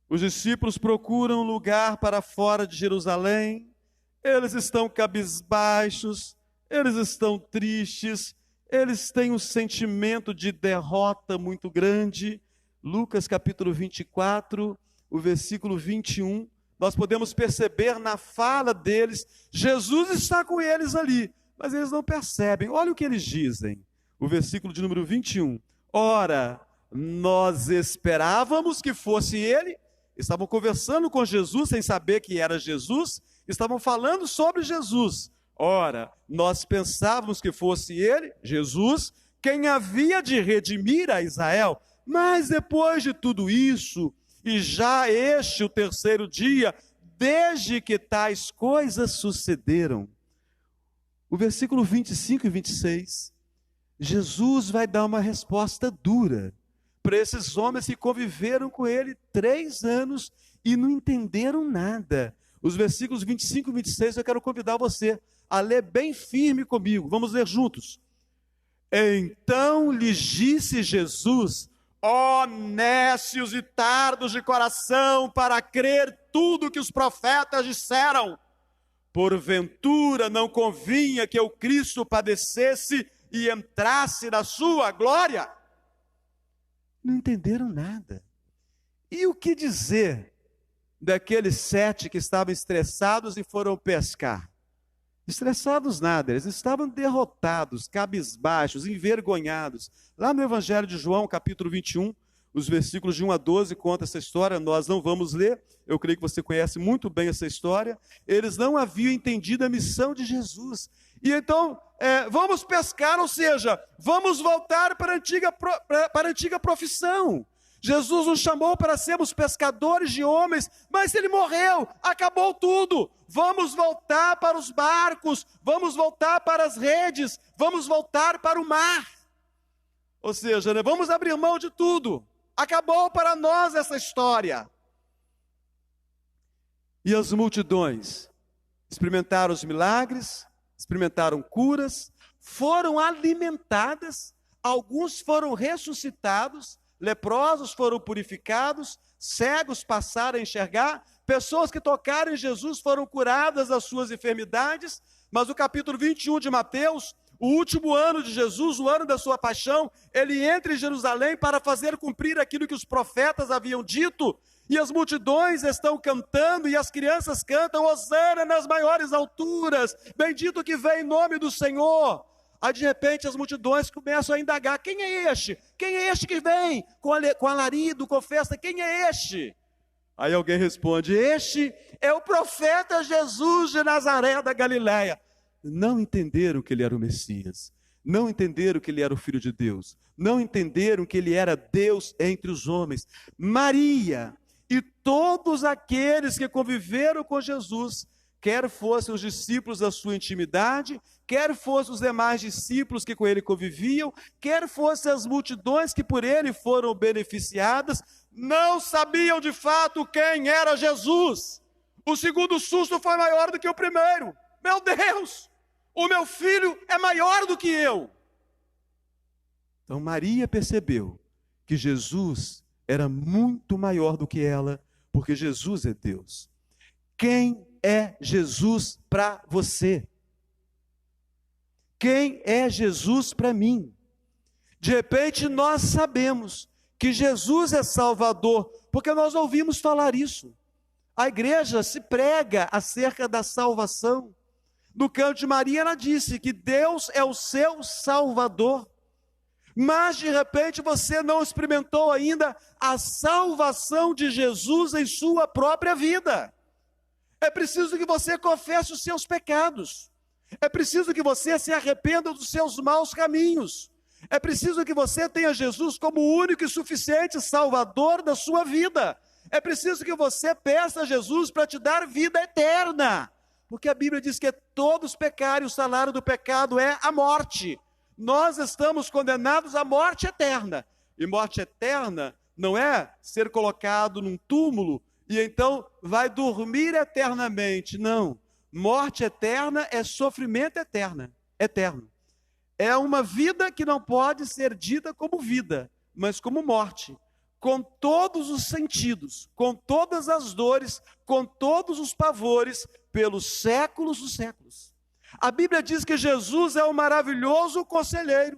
os discípulos procuram um lugar para fora de Jerusalém. Eles estão cabisbaixos, eles estão tristes, eles têm um sentimento de derrota muito grande. Lucas capítulo 24, o versículo 21, nós podemos perceber na fala deles, Jesus está com eles ali, mas eles não percebem. Olha o que eles dizem, o versículo de número 21. Ora, nós esperávamos que fosse ele. Estavam conversando com Jesus sem saber que era Jesus, estavam falando sobre Jesus. Ora, nós pensávamos que fosse ele, Jesus, quem havia de redimir a Israel. Mas depois de tudo isso, e já este o 3º dia, desde que tais coisas sucederam. O versículo 25 e 26, Jesus vai dar uma resposta dura para esses homens que conviveram com ele 3 anos e não entenderam nada. Os versículos 25 e 26 eu quero convidar você a ler bem firme comigo. Vamos ler juntos. Então lhes disse Jesus: ó nécios e tardos de coração, para crer tudo que os profetas disseram. Porventura não convinha que o Cristo padecesse e entrasse na sua glória? Não entenderam nada. E o que dizer daqueles 7 que estavam estressados e foram pescar? Estressados nada, eles estavam derrotados, cabisbaixos, envergonhados. Lá no Evangelho de João, capítulo 21, Os versículos de 1 a 12 contam essa história, nós não vamos ler, eu creio que você conhece muito bem essa história. Eles não haviam entendido a missão de Jesus. E então, vamos pescar, ou seja, vamos voltar para a antiga profissão. Jesus nos chamou para sermos pescadores de homens, mas ele morreu, acabou tudo. Vamos voltar para os barcos, vamos voltar para as redes, vamos voltar para o mar. Ou seja, né, vamos abrir mão de tudo. Acabou para nós essa história. E as multidões experimentaram os milagres, experimentaram curas, foram alimentadas, alguns foram ressuscitados, leprosos foram purificados, cegos passaram a enxergar, pessoas que tocaram em Jesus foram curadas das suas enfermidades. Mas o capítulo 21 de Mateus, o último ano de Jesus, o ano da sua paixão, ele entra em Jerusalém para fazer cumprir aquilo que os profetas haviam dito, e as multidões estão cantando, e as crianças cantam, Hosana nas maiores alturas, bendito que vem em nome do Senhor. Aí de repente as multidões começam a indagar, quem é este? Quem é este que vem com alarido, com festa, quem é este? Aí alguém responde, este é o profeta Jesus de Nazaré da Galileia. Não entenderam que ele era o Messias, não entenderam que ele era o Filho de Deus, não entenderam que ele era Deus entre os homens. Maria e todos aqueles que conviveram com Jesus, quer fossem os discípulos da sua intimidade, quer fossem os demais discípulos que com ele conviviam, quer fossem as multidões que por ele foram beneficiadas, não sabiam de fato quem era Jesus. O segundo susto foi maior do que o primeiro. Meu Deus, o meu filho é maior do que eu. Então Maria percebeu que Jesus era muito maior do que ela, porque Jesus é Deus. Quem é Jesus para você? Quem é Jesus para mim? De repente nós sabemos que Jesus é Salvador, porque nós ouvimos falar isso. A igreja se prega acerca da salvação. No canto de Maria ela disse que Deus é o seu Salvador. Mas de repente você não experimentou ainda a salvação de Jesus em sua própria vida. É preciso que você confesse os seus pecados. É preciso que você se arrependa dos seus maus caminhos. É preciso que você tenha Jesus como o único e suficiente Salvador da sua vida. É preciso que você peça a Jesus para te dar vida eterna. Porque a Bíblia diz que todos pecaram e o salário do pecado é a morte. Nós estamos condenados à morte eterna. E morte eterna não é ser colocado num túmulo e então vai dormir eternamente. Não. Morte eterna é sofrimento eterno. É uma vida que não pode ser dita como vida, mas como morte. Com todos os sentidos, com todas as dores, com todos os pavores, pelos séculos dos séculos. A Bíblia diz que Jesus é o maravilhoso conselheiro.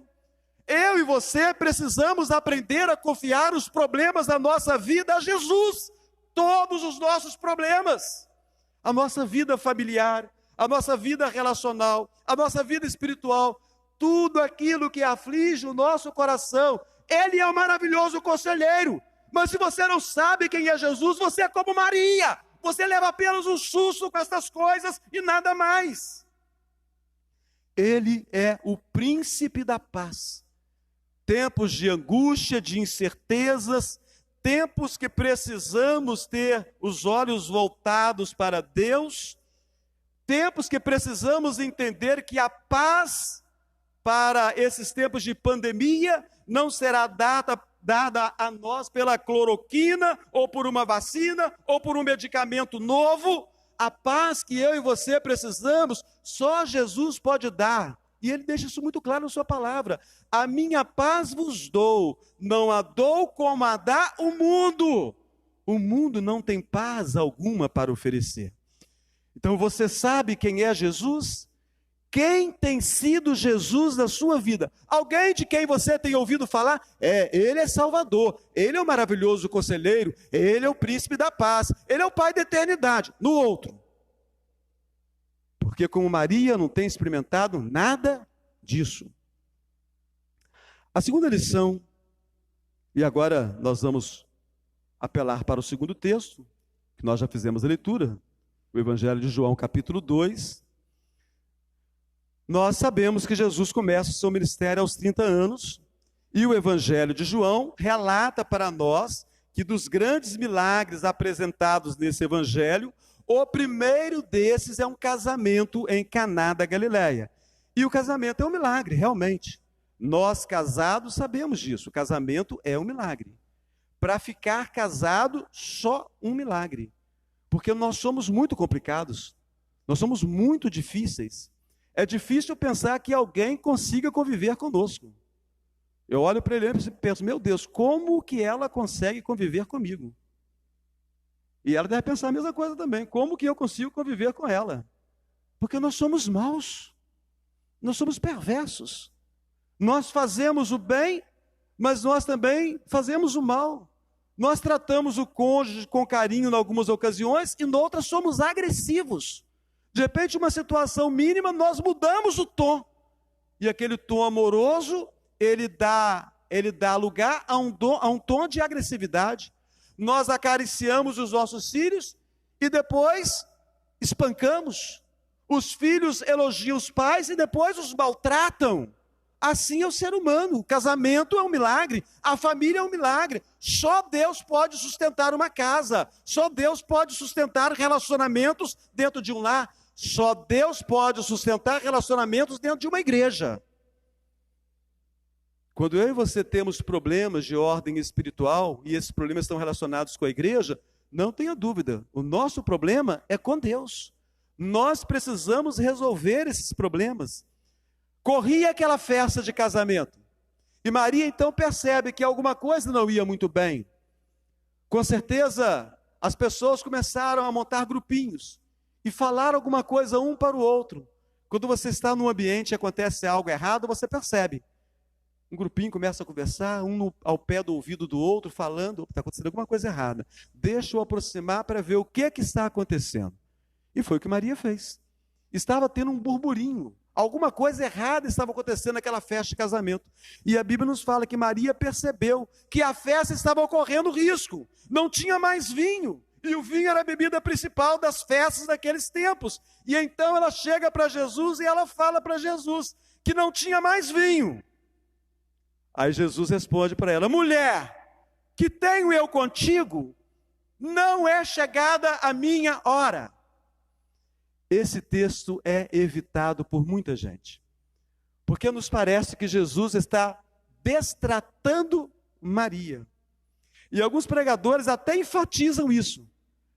Eu e você precisamos aprender a confiar os problemas da nossa vida a Jesus. Todos os nossos problemas. A nossa vida familiar, a nossa vida relacional, a nossa vida espiritual, tudo aquilo que aflige o nosso coração. Ele é o maravilhoso conselheiro. Mas se você não sabe quem é Jesus, você é como Maria. Você leva apenas um susto com essas coisas e nada mais. Ele é o príncipe da paz. Tempos de angústia, de incertezas, tempos que precisamos ter os olhos voltados para Deus, tempos que precisamos entender que a paz para esses tempos de pandemia não será dada a nós pela cloroquina, ou por uma vacina, ou por um medicamento novo. A paz que eu e você precisamos, só Jesus pode dar. E ele deixa isso muito claro na sua palavra. A minha paz vos dou, não a dou como a dá o mundo. O mundo não tem paz alguma para oferecer. Então você sabe quem é Jesus? Quem tem sido Jesus na sua vida? Alguém de quem você tem ouvido falar? Ele é Salvador, ele é o maravilhoso conselheiro, ele é o príncipe da paz, ele é o pai da eternidade. No outro. Porque como Maria não tem experimentado nada disso. A segunda lição E agora nós vamos apelar para o segundo texto, que nós já fizemos a leitura, o Evangelho de João, capítulo 2. Nós sabemos que Jesus começa o seu ministério aos 30 anos, e o Evangelho de João relata para nós que dos grandes milagres apresentados nesse Evangelho, o primeiro desses é um casamento em Caná da Galileia. E o casamento é um milagre, realmente. Nós casados sabemos disso, o casamento é um milagre. Para ficar casado, só um milagre. Porque nós somos muito complicados, nós somos muito difíceis. É difícil pensar que alguém consiga conviver conosco. Eu olho para ele e penso, meu Deus, como que ela consegue conviver comigo? E ela deve pensar a mesma coisa também, como que eu consigo conviver com ela? Porque nós somos maus, nós somos perversos. Nós fazemos o bem, mas nós também fazemos o mal. Nós tratamos o cônjuge com carinho em algumas ocasiões e em outras somos agressivos. De repente, uma situação mínima, nós mudamos o tom. E aquele tom amoroso, ele dá lugar a um tom de agressividade. Nós acariciamos os nossos filhos e depois espancamos. Os filhos elogiam os pais e depois os maltratam. Assim é o ser humano. O casamento é um milagre, a família é um milagre. Só Deus pode sustentar uma casa, só Deus pode sustentar relacionamentos dentro de um lar, só Deus pode sustentar relacionamentos dentro de uma igreja. Quando eu e você temos problemas de ordem espiritual, e esses problemas estão relacionados com a igreja, não tenha dúvida, o nosso problema é com Deus. Nós precisamos resolver esses problemas. Corria aquela festa de casamento, e Maria então percebe que alguma coisa não ia muito bem. Com certeza, as pessoas começaram a montar grupinhos, e falar alguma coisa um para o outro. Quando você está num ambiente e acontece algo errado, você percebe. Um grupinho começa a conversar, um ao pé do ouvido do outro, falando, está acontecendo alguma coisa errada. Deixa eu aproximar para ver o que está acontecendo. E foi o que Maria fez. Estava tendo um burburinho. Alguma coisa errada estava acontecendo naquela festa de casamento. E a Bíblia nos fala que Maria percebeu que a festa estava ocorrendo risco. Não tinha mais vinho. E o vinho era a bebida principal das festas daqueles tempos. E então ela chega para Jesus e ela fala para Jesus que não tinha mais vinho. Aí Jesus responde para ela, mulher, que tenho eu contigo, não é chegada a minha hora. Esse texto é evitado por muita gente, porque nos parece que Jesus está destratando Maria. E alguns pregadores até enfatizam isso,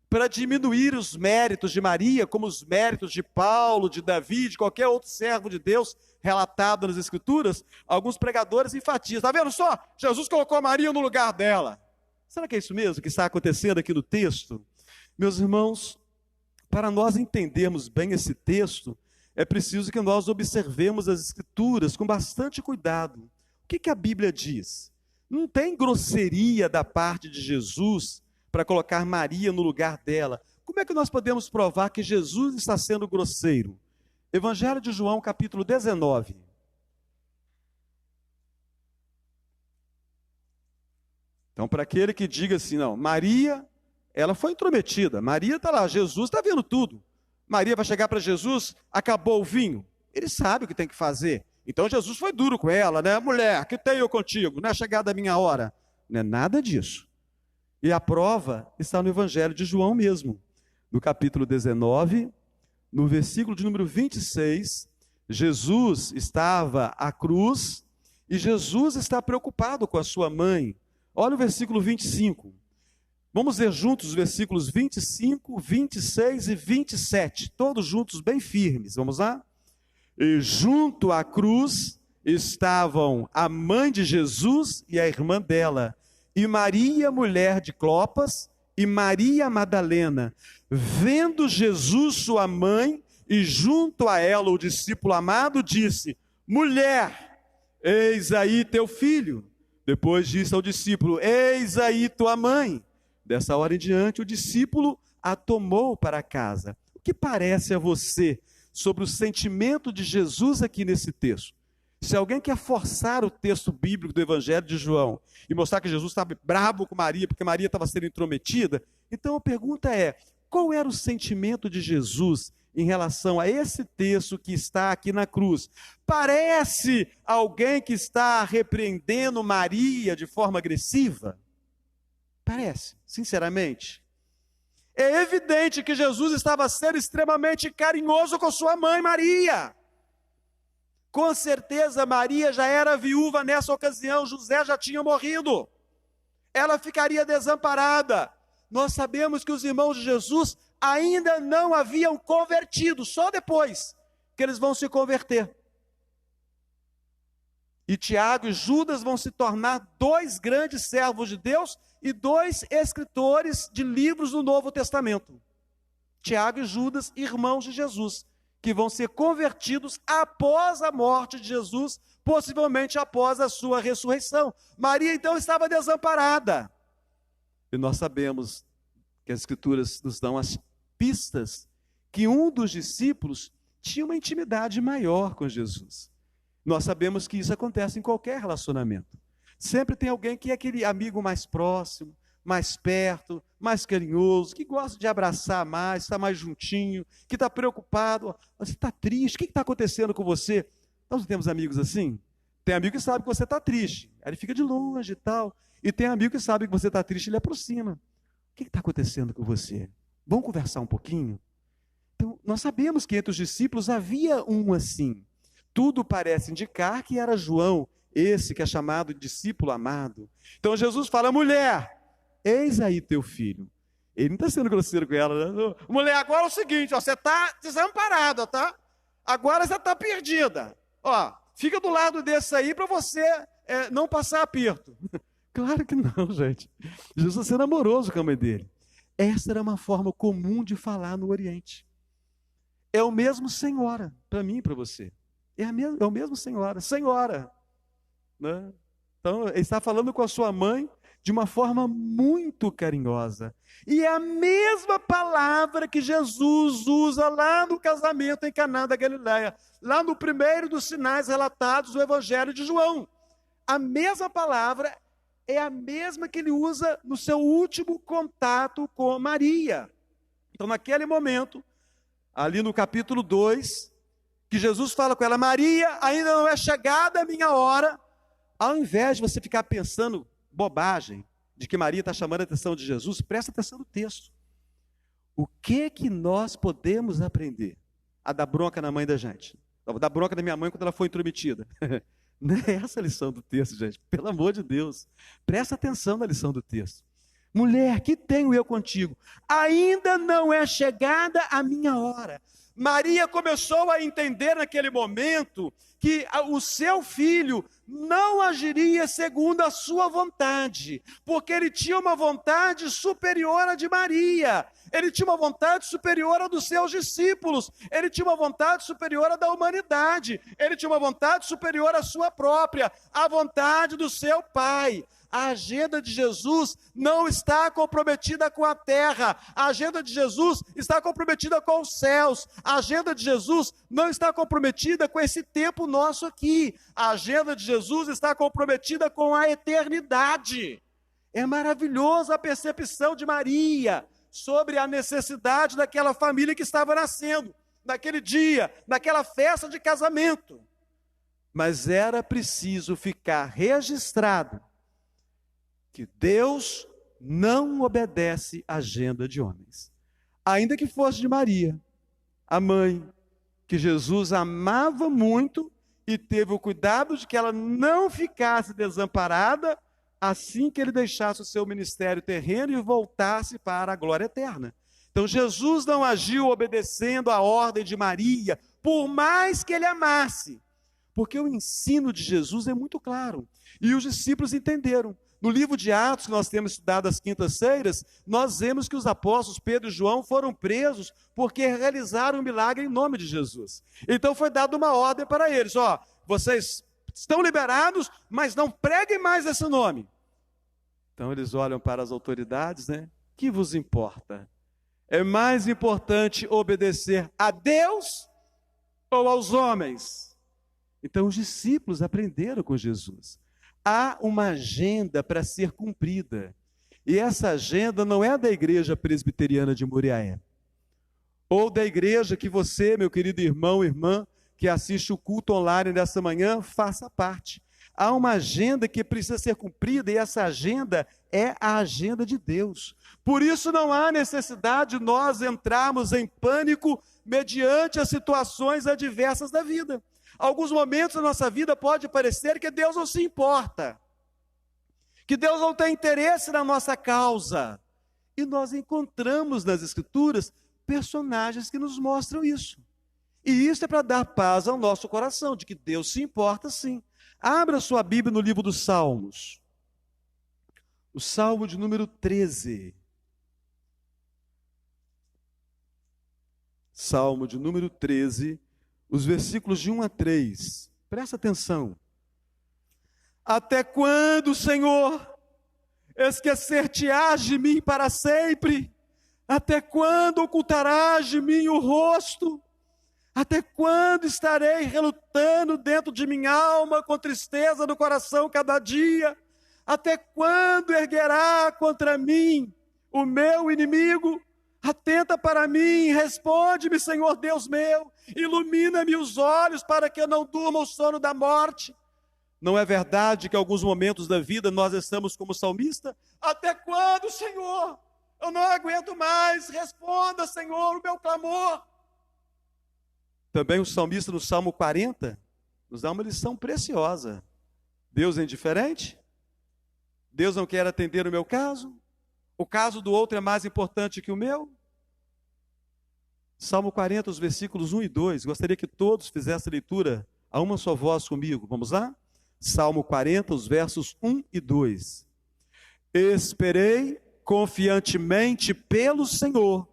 para diminuir os méritos de Maria, como os méritos de Paulo, de Davi, de qualquer outro servo de Deus relatado nas Escrituras. Alguns pregadores enfatizam, está vendo só? Jesus colocou Maria no lugar dela. Será que é isso mesmo que está acontecendo aqui no texto? Meus irmãos, para nós entendermos bem esse texto, é preciso que nós observemos as Escrituras com bastante cuidado. O que a Bíblia diz? Não tem grosseria da parte de Jesus para colocar Maria no lugar dela. Como é que nós podemos provar que Jesus está sendo grosseiro? Evangelho de João, capítulo 19. Então, para aquele que diga assim, não, Maria, ela foi intrometida, Maria está lá, Jesus está vendo tudo. Maria vai chegar para Jesus, acabou o vinho. Ele sabe o que tem que fazer. Então Jesus foi duro com ela, né? Mulher, que tenho eu contigo? Não é chegada a minha hora. Não é nada disso. E a prova está no Evangelho de João mesmo. No capítulo 19, no versículo de número 26, Jesus estava à cruz e Jesus está preocupado com a sua mãe. Olha o versículo 25. Vamos ver juntos os versículos 25, 26 e 27. Todos juntos, bem firmes. Vamos lá? E junto à cruz estavam a mãe de Jesus e a irmã dela, e Maria, mulher de Clopas, e Maria Madalena. Vendo Jesus sua mãe, e junto a ela o discípulo amado, disse, mulher, eis aí teu filho. Depois disse ao discípulo, eis aí tua mãe. Dessa hora em diante, o discípulo a tomou para casa. O que parece a você sobre o sentimento de Jesus aqui nesse texto? Se alguém quer forçar o texto bíblico do Evangelho de João e mostrar que Jesus estava bravo com Maria, porque Maria estava sendo intrometida, então a pergunta é, qual era o sentimento de Jesus em relação a esse texto que está aqui na cruz? Parece alguém que está repreendendo Maria de forma agressiva? Parece, sinceramente. É evidente que Jesus estava sendo extremamente carinhoso com sua mãe Maria. Com certeza Maria já era viúva nessa ocasião, José já tinha morrido. Ela ficaria desamparada. Nós sabemos que os irmãos de Jesus ainda não haviam convertido, só depois que eles vão se converter. E Tiago e Judas vão se tornar dois grandes servos de Deus e dois escritores de livros do Novo Testamento. Tiago e Judas, irmãos de Jesus, que vão ser convertidos após a morte de Jesus, possivelmente após a sua ressurreição. Maria então estava desamparada. E nós sabemos que as Escrituras nos dão as pistas que um dos discípulos tinha uma intimidade maior com Jesus. Nós sabemos que isso acontece em qualquer relacionamento. Sempre tem alguém que é aquele amigo mais próximo, mais perto, mais carinhoso, que gosta de abraçar mais, está mais juntinho, que está preocupado. Você está triste, o que está acontecendo com você? Nós não temos amigos assim? Tem amigo que sabe que você está triste, aí ele fica de longe e tal. E tem amigo que sabe que você está triste, ele aproxima. O que está acontecendo com você? Vamos conversar um pouquinho? Então, nós sabemos que entre os discípulos havia um assim. Tudo parece indicar que era João, esse que é chamado de discípulo amado. Então Jesus fala, mulher, eis aí teu filho. Ele não está sendo grosseiro com ela, né? Mulher, agora é o seguinte, ó, você está desamparada, tá? Agora você está perdida. Ó, fica do lado desse aí para você não passar aperto. Claro que não, gente. Jesus está sendo amoroso com a mãe dele. Essa era uma forma comum de falar no Oriente. É o mesmo senhora, para mim e para você. É o mesmo senhora. Né? Então, ele está falando com a sua mãe de uma forma muito carinhosa. E é a mesma palavra que Jesus usa lá no casamento em Caná da Galileia, lá no primeiro dos sinais relatados no Evangelho de João. A mesma palavra é a mesma que ele usa no seu último contato com Maria. Então, naquele momento, ali no capítulo 2, que Jesus fala com ela, Maria, ainda não é chegada a minha hora. Ao invés de você ficar pensando bobagem, de que Maria está chamando a atenção de Jesus, presta atenção no texto. O que nós podemos aprender? A dar bronca na mãe da gente. A dar bronca na minha mãe quando ela foi intrometida. Não é essa a lição do texto, gente. Pelo amor de Deus. Presta atenção na lição do texto. Mulher, que tenho eu contigo? Ainda não é chegada a minha hora. Maria começou a entender naquele momento que o seu filho não agiria segundo a sua vontade, porque ele tinha uma vontade superior à de Maria, ele tinha uma vontade superior à dos seus discípulos, ele tinha uma vontade superior à da humanidade, ele tinha uma vontade superior à sua própria, à vontade do seu pai. A agenda de Jesus não está comprometida com a terra, a agenda de Jesus está comprometida com os céus, a agenda de Jesus não está comprometida com esse tempo nosso aqui, a agenda de Jesus está comprometida com a eternidade. É maravilhosa a percepção de Maria sobre a necessidade daquela família que estava nascendo, naquele dia, naquela festa de casamento. Mas era preciso ficar registrado que Deus não obedece à agenda de homens. Ainda que fosse de Maria, a mãe, que Jesus amava muito e teve o cuidado de que ela não ficasse desamparada assim que ele deixasse o seu ministério terreno e voltasse para a glória eterna. Então Jesus não agiu obedecendo à ordem de Maria, por mais que ele amasse, porque o ensino de Jesus é muito claro, e os discípulos entenderam. No livro de Atos, que nós temos estudado às quintas-feiras, nós vemos que os apóstolos Pedro e João foram presos porque realizaram um milagre em nome de Jesus. Então foi dada uma ordem para eles, ó, vocês estão liberados, mas não preguem mais esse nome. Então eles olham para as autoridades, né? Que vos importa? É mais importante obedecer a Deus ou aos homens? Então os discípulos aprenderam com Jesus. Há uma agenda para ser cumprida. E essa agenda não é da igreja presbiteriana de Muriaé, ou da igreja que você, meu querido irmão, irmã, que assiste o culto online dessa manhã, faça parte. Há uma agenda que precisa ser cumprida e essa agenda é a agenda de Deus. Por isso não há necessidade de nós entrarmos em pânico mediante as situações adversas da vida. Alguns momentos da nossa vida pode parecer que Deus não se importa, que Deus não tem interesse na nossa causa. E nós encontramos nas Escrituras personagens que nos mostram isso. E isso é para dar paz ao nosso coração, de que Deus se importa sim. Abra sua Bíblia no livro dos Salmos. O Salmo de número 13. Salmo de número 13, os versículos de 1 a 3. Presta atenção. Até quando, Senhor, esquecer-te-ás de mim para sempre? Até quando ocultarás de mim o rosto? Até quando estarei relutando dentro de minha alma, com tristeza no coração cada dia? Até quando erguerá contra mim o meu inimigo? Atenta para mim, responde-me, Senhor Deus meu, ilumina-me os olhos para que eu não durma o sono da morte. Não é verdade que em alguns momentos da vida nós estamos como salmista? Até quando, Senhor? Eu não aguento mais, responda, Senhor, o meu clamor. Também o salmista no Salmo 40 nos dá uma lição preciosa. Deus é indiferente? Deus não quer atender o meu caso? O caso do outro é mais importante que o meu? Salmo 40, os versículos 1 e 2. Gostaria que todos fizessem a leitura a uma só voz comigo. Vamos lá? Salmo 40, os versos 1 e 2. Esperei confiantemente pelo Senhor.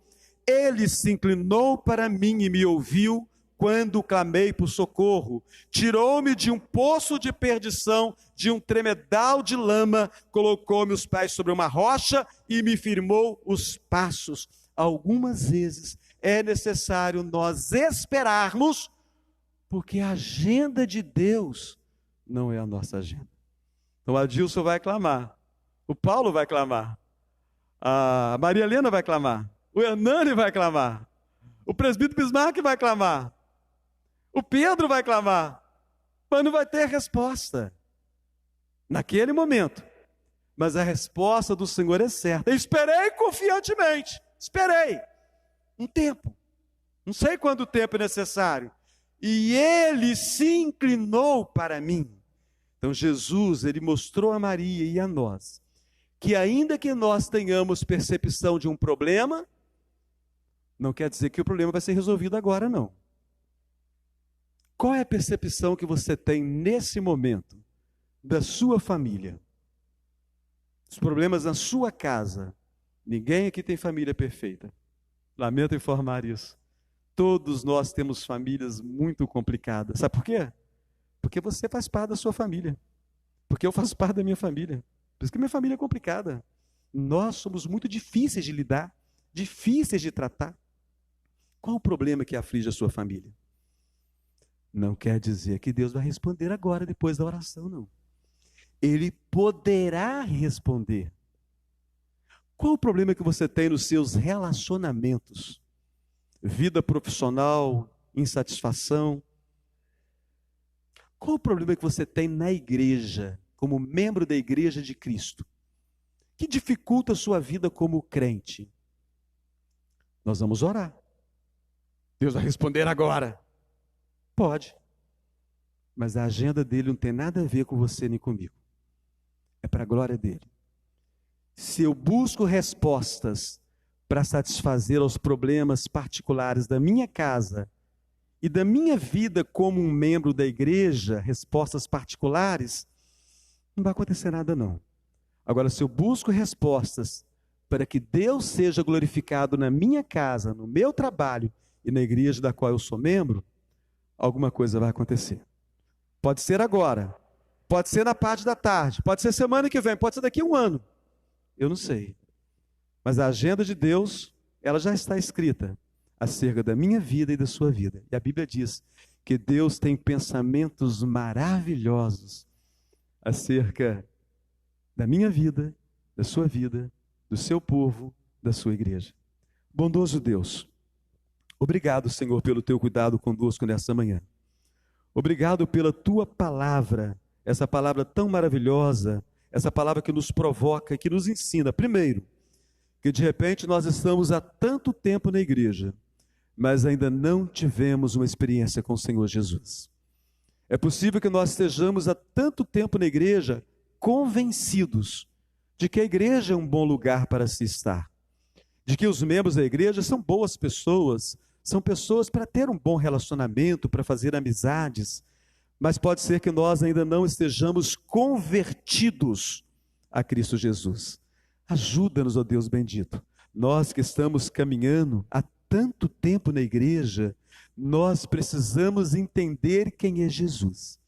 Ele se inclinou para mim e me ouviu quando clamei por socorro. Tirou-me de um poço de perdição, de um tremedal de lama, colocou-me os pés sobre uma rocha e me firmou os passos. Algumas vezes é necessário nós esperarmos, porque a agenda de Deus não é a nossa agenda. Então a Dilson vai clamar, o Paulo vai clamar, a Maria Helena vai clamar, o Hernani vai clamar, o presbítero Bismarck vai clamar, o Pedro vai clamar, mas não vai ter resposta naquele momento. Mas a resposta do Senhor é certa. Eu esperei confiantemente, esperei um tempo, não sei quanto tempo é necessário, e Ele se inclinou para mim. Então Jesus, Ele mostrou a Maria e a nós, que ainda que nós tenhamos percepção de um problema, não quer dizer que o problema vai ser resolvido agora, não. Qual é a percepção que você tem nesse momento da sua família? Os problemas na sua casa. Ninguém aqui tem família perfeita. Lamento informar isso. Todos nós temos famílias muito complicadas. Sabe por quê? Porque você faz parte da sua família. Porque eu faço parte da minha família. Por isso que minha família é complicada. Nós somos muito difíceis de lidar, difíceis de tratar. Qual o problema que aflige a sua família? Não quer dizer que Deus vai responder agora, depois da oração, não. Ele poderá responder. Qual o problema que você tem nos seus relacionamentos? Vida profissional, insatisfação. Qual o problema que você tem na igreja, como membro da igreja de Cristo, que dificulta a sua vida como crente? Nós vamos orar. Deus vai responder agora. Pode. Mas a agenda dele não tem nada a ver com você nem comigo. É para a glória dele. Se eu busco respostas para satisfazer aos problemas particulares da minha casa e da minha vida como um membro da igreja, respostas particulares, não vai acontecer nada não. Agora, se eu busco respostas para que Deus seja glorificado na minha casa, no meu trabalho e na igreja da qual eu sou membro, alguma coisa vai acontecer. Pode ser agora, pode ser na parte da tarde, pode ser semana que vem, pode ser daqui a um ano. Eu não sei. Mas a agenda de Deus, ela já está escrita acerca da minha vida e da sua vida. E a Bíblia diz que Deus tem pensamentos maravilhosos acerca da minha vida, da sua vida, do seu povo, da sua igreja. Bondoso Deus, obrigado, Senhor, pelo teu cuidado conosco nessa manhã. Obrigado pela tua palavra, essa palavra tão maravilhosa, essa palavra que nos provoca, que nos ensina, primeiro, que de repente nós estamos há tanto tempo na igreja, mas ainda não tivemos uma experiência com o Senhor Jesus. É possível que nós estejamos há tanto tempo na igreja convencidos de que a igreja é um bom lugar para se estar, de que os membros da igreja são boas pessoas, são pessoas para ter um bom relacionamento, para fazer amizades, mas pode ser que nós ainda não estejamos convertidos a Cristo Jesus. Ajuda-nos, ó Deus bendito. Nós que estamos caminhando há tanto tempo na igreja, nós precisamos entender quem é Jesus.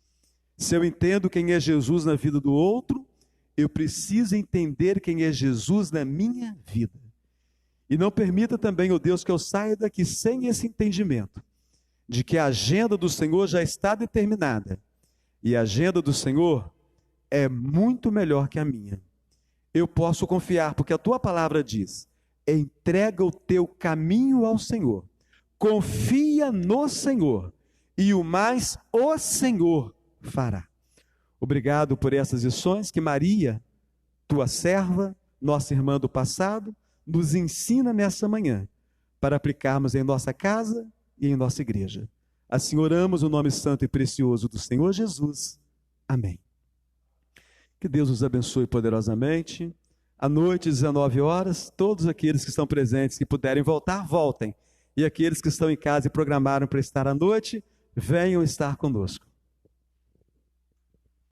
Se eu entendo quem é Jesus na vida do outro, eu preciso entender quem é Jesus na minha vida. E não permita também, ó Deus, que eu saia daqui sem esse entendimento, de que a agenda do Senhor já está determinada, e a agenda do Senhor é muito melhor que a minha. Eu posso confiar, porque a tua palavra diz, entrega o teu caminho ao Senhor, confia no Senhor, e o mais o Senhor fará. Obrigado por essas lições que Maria, tua serva, nossa irmã do passado, nos ensina nessa manhã, para aplicarmos em nossa casa e em nossa igreja. Assim oramos no nome santo e precioso do Senhor Jesus. Amém. Que Deus os abençoe poderosamente. À noite, 19 horas, todos aqueles que estão presentes, que puderem voltar, voltem. E aqueles que estão em casa e programaram para estar à noite, venham estar conosco.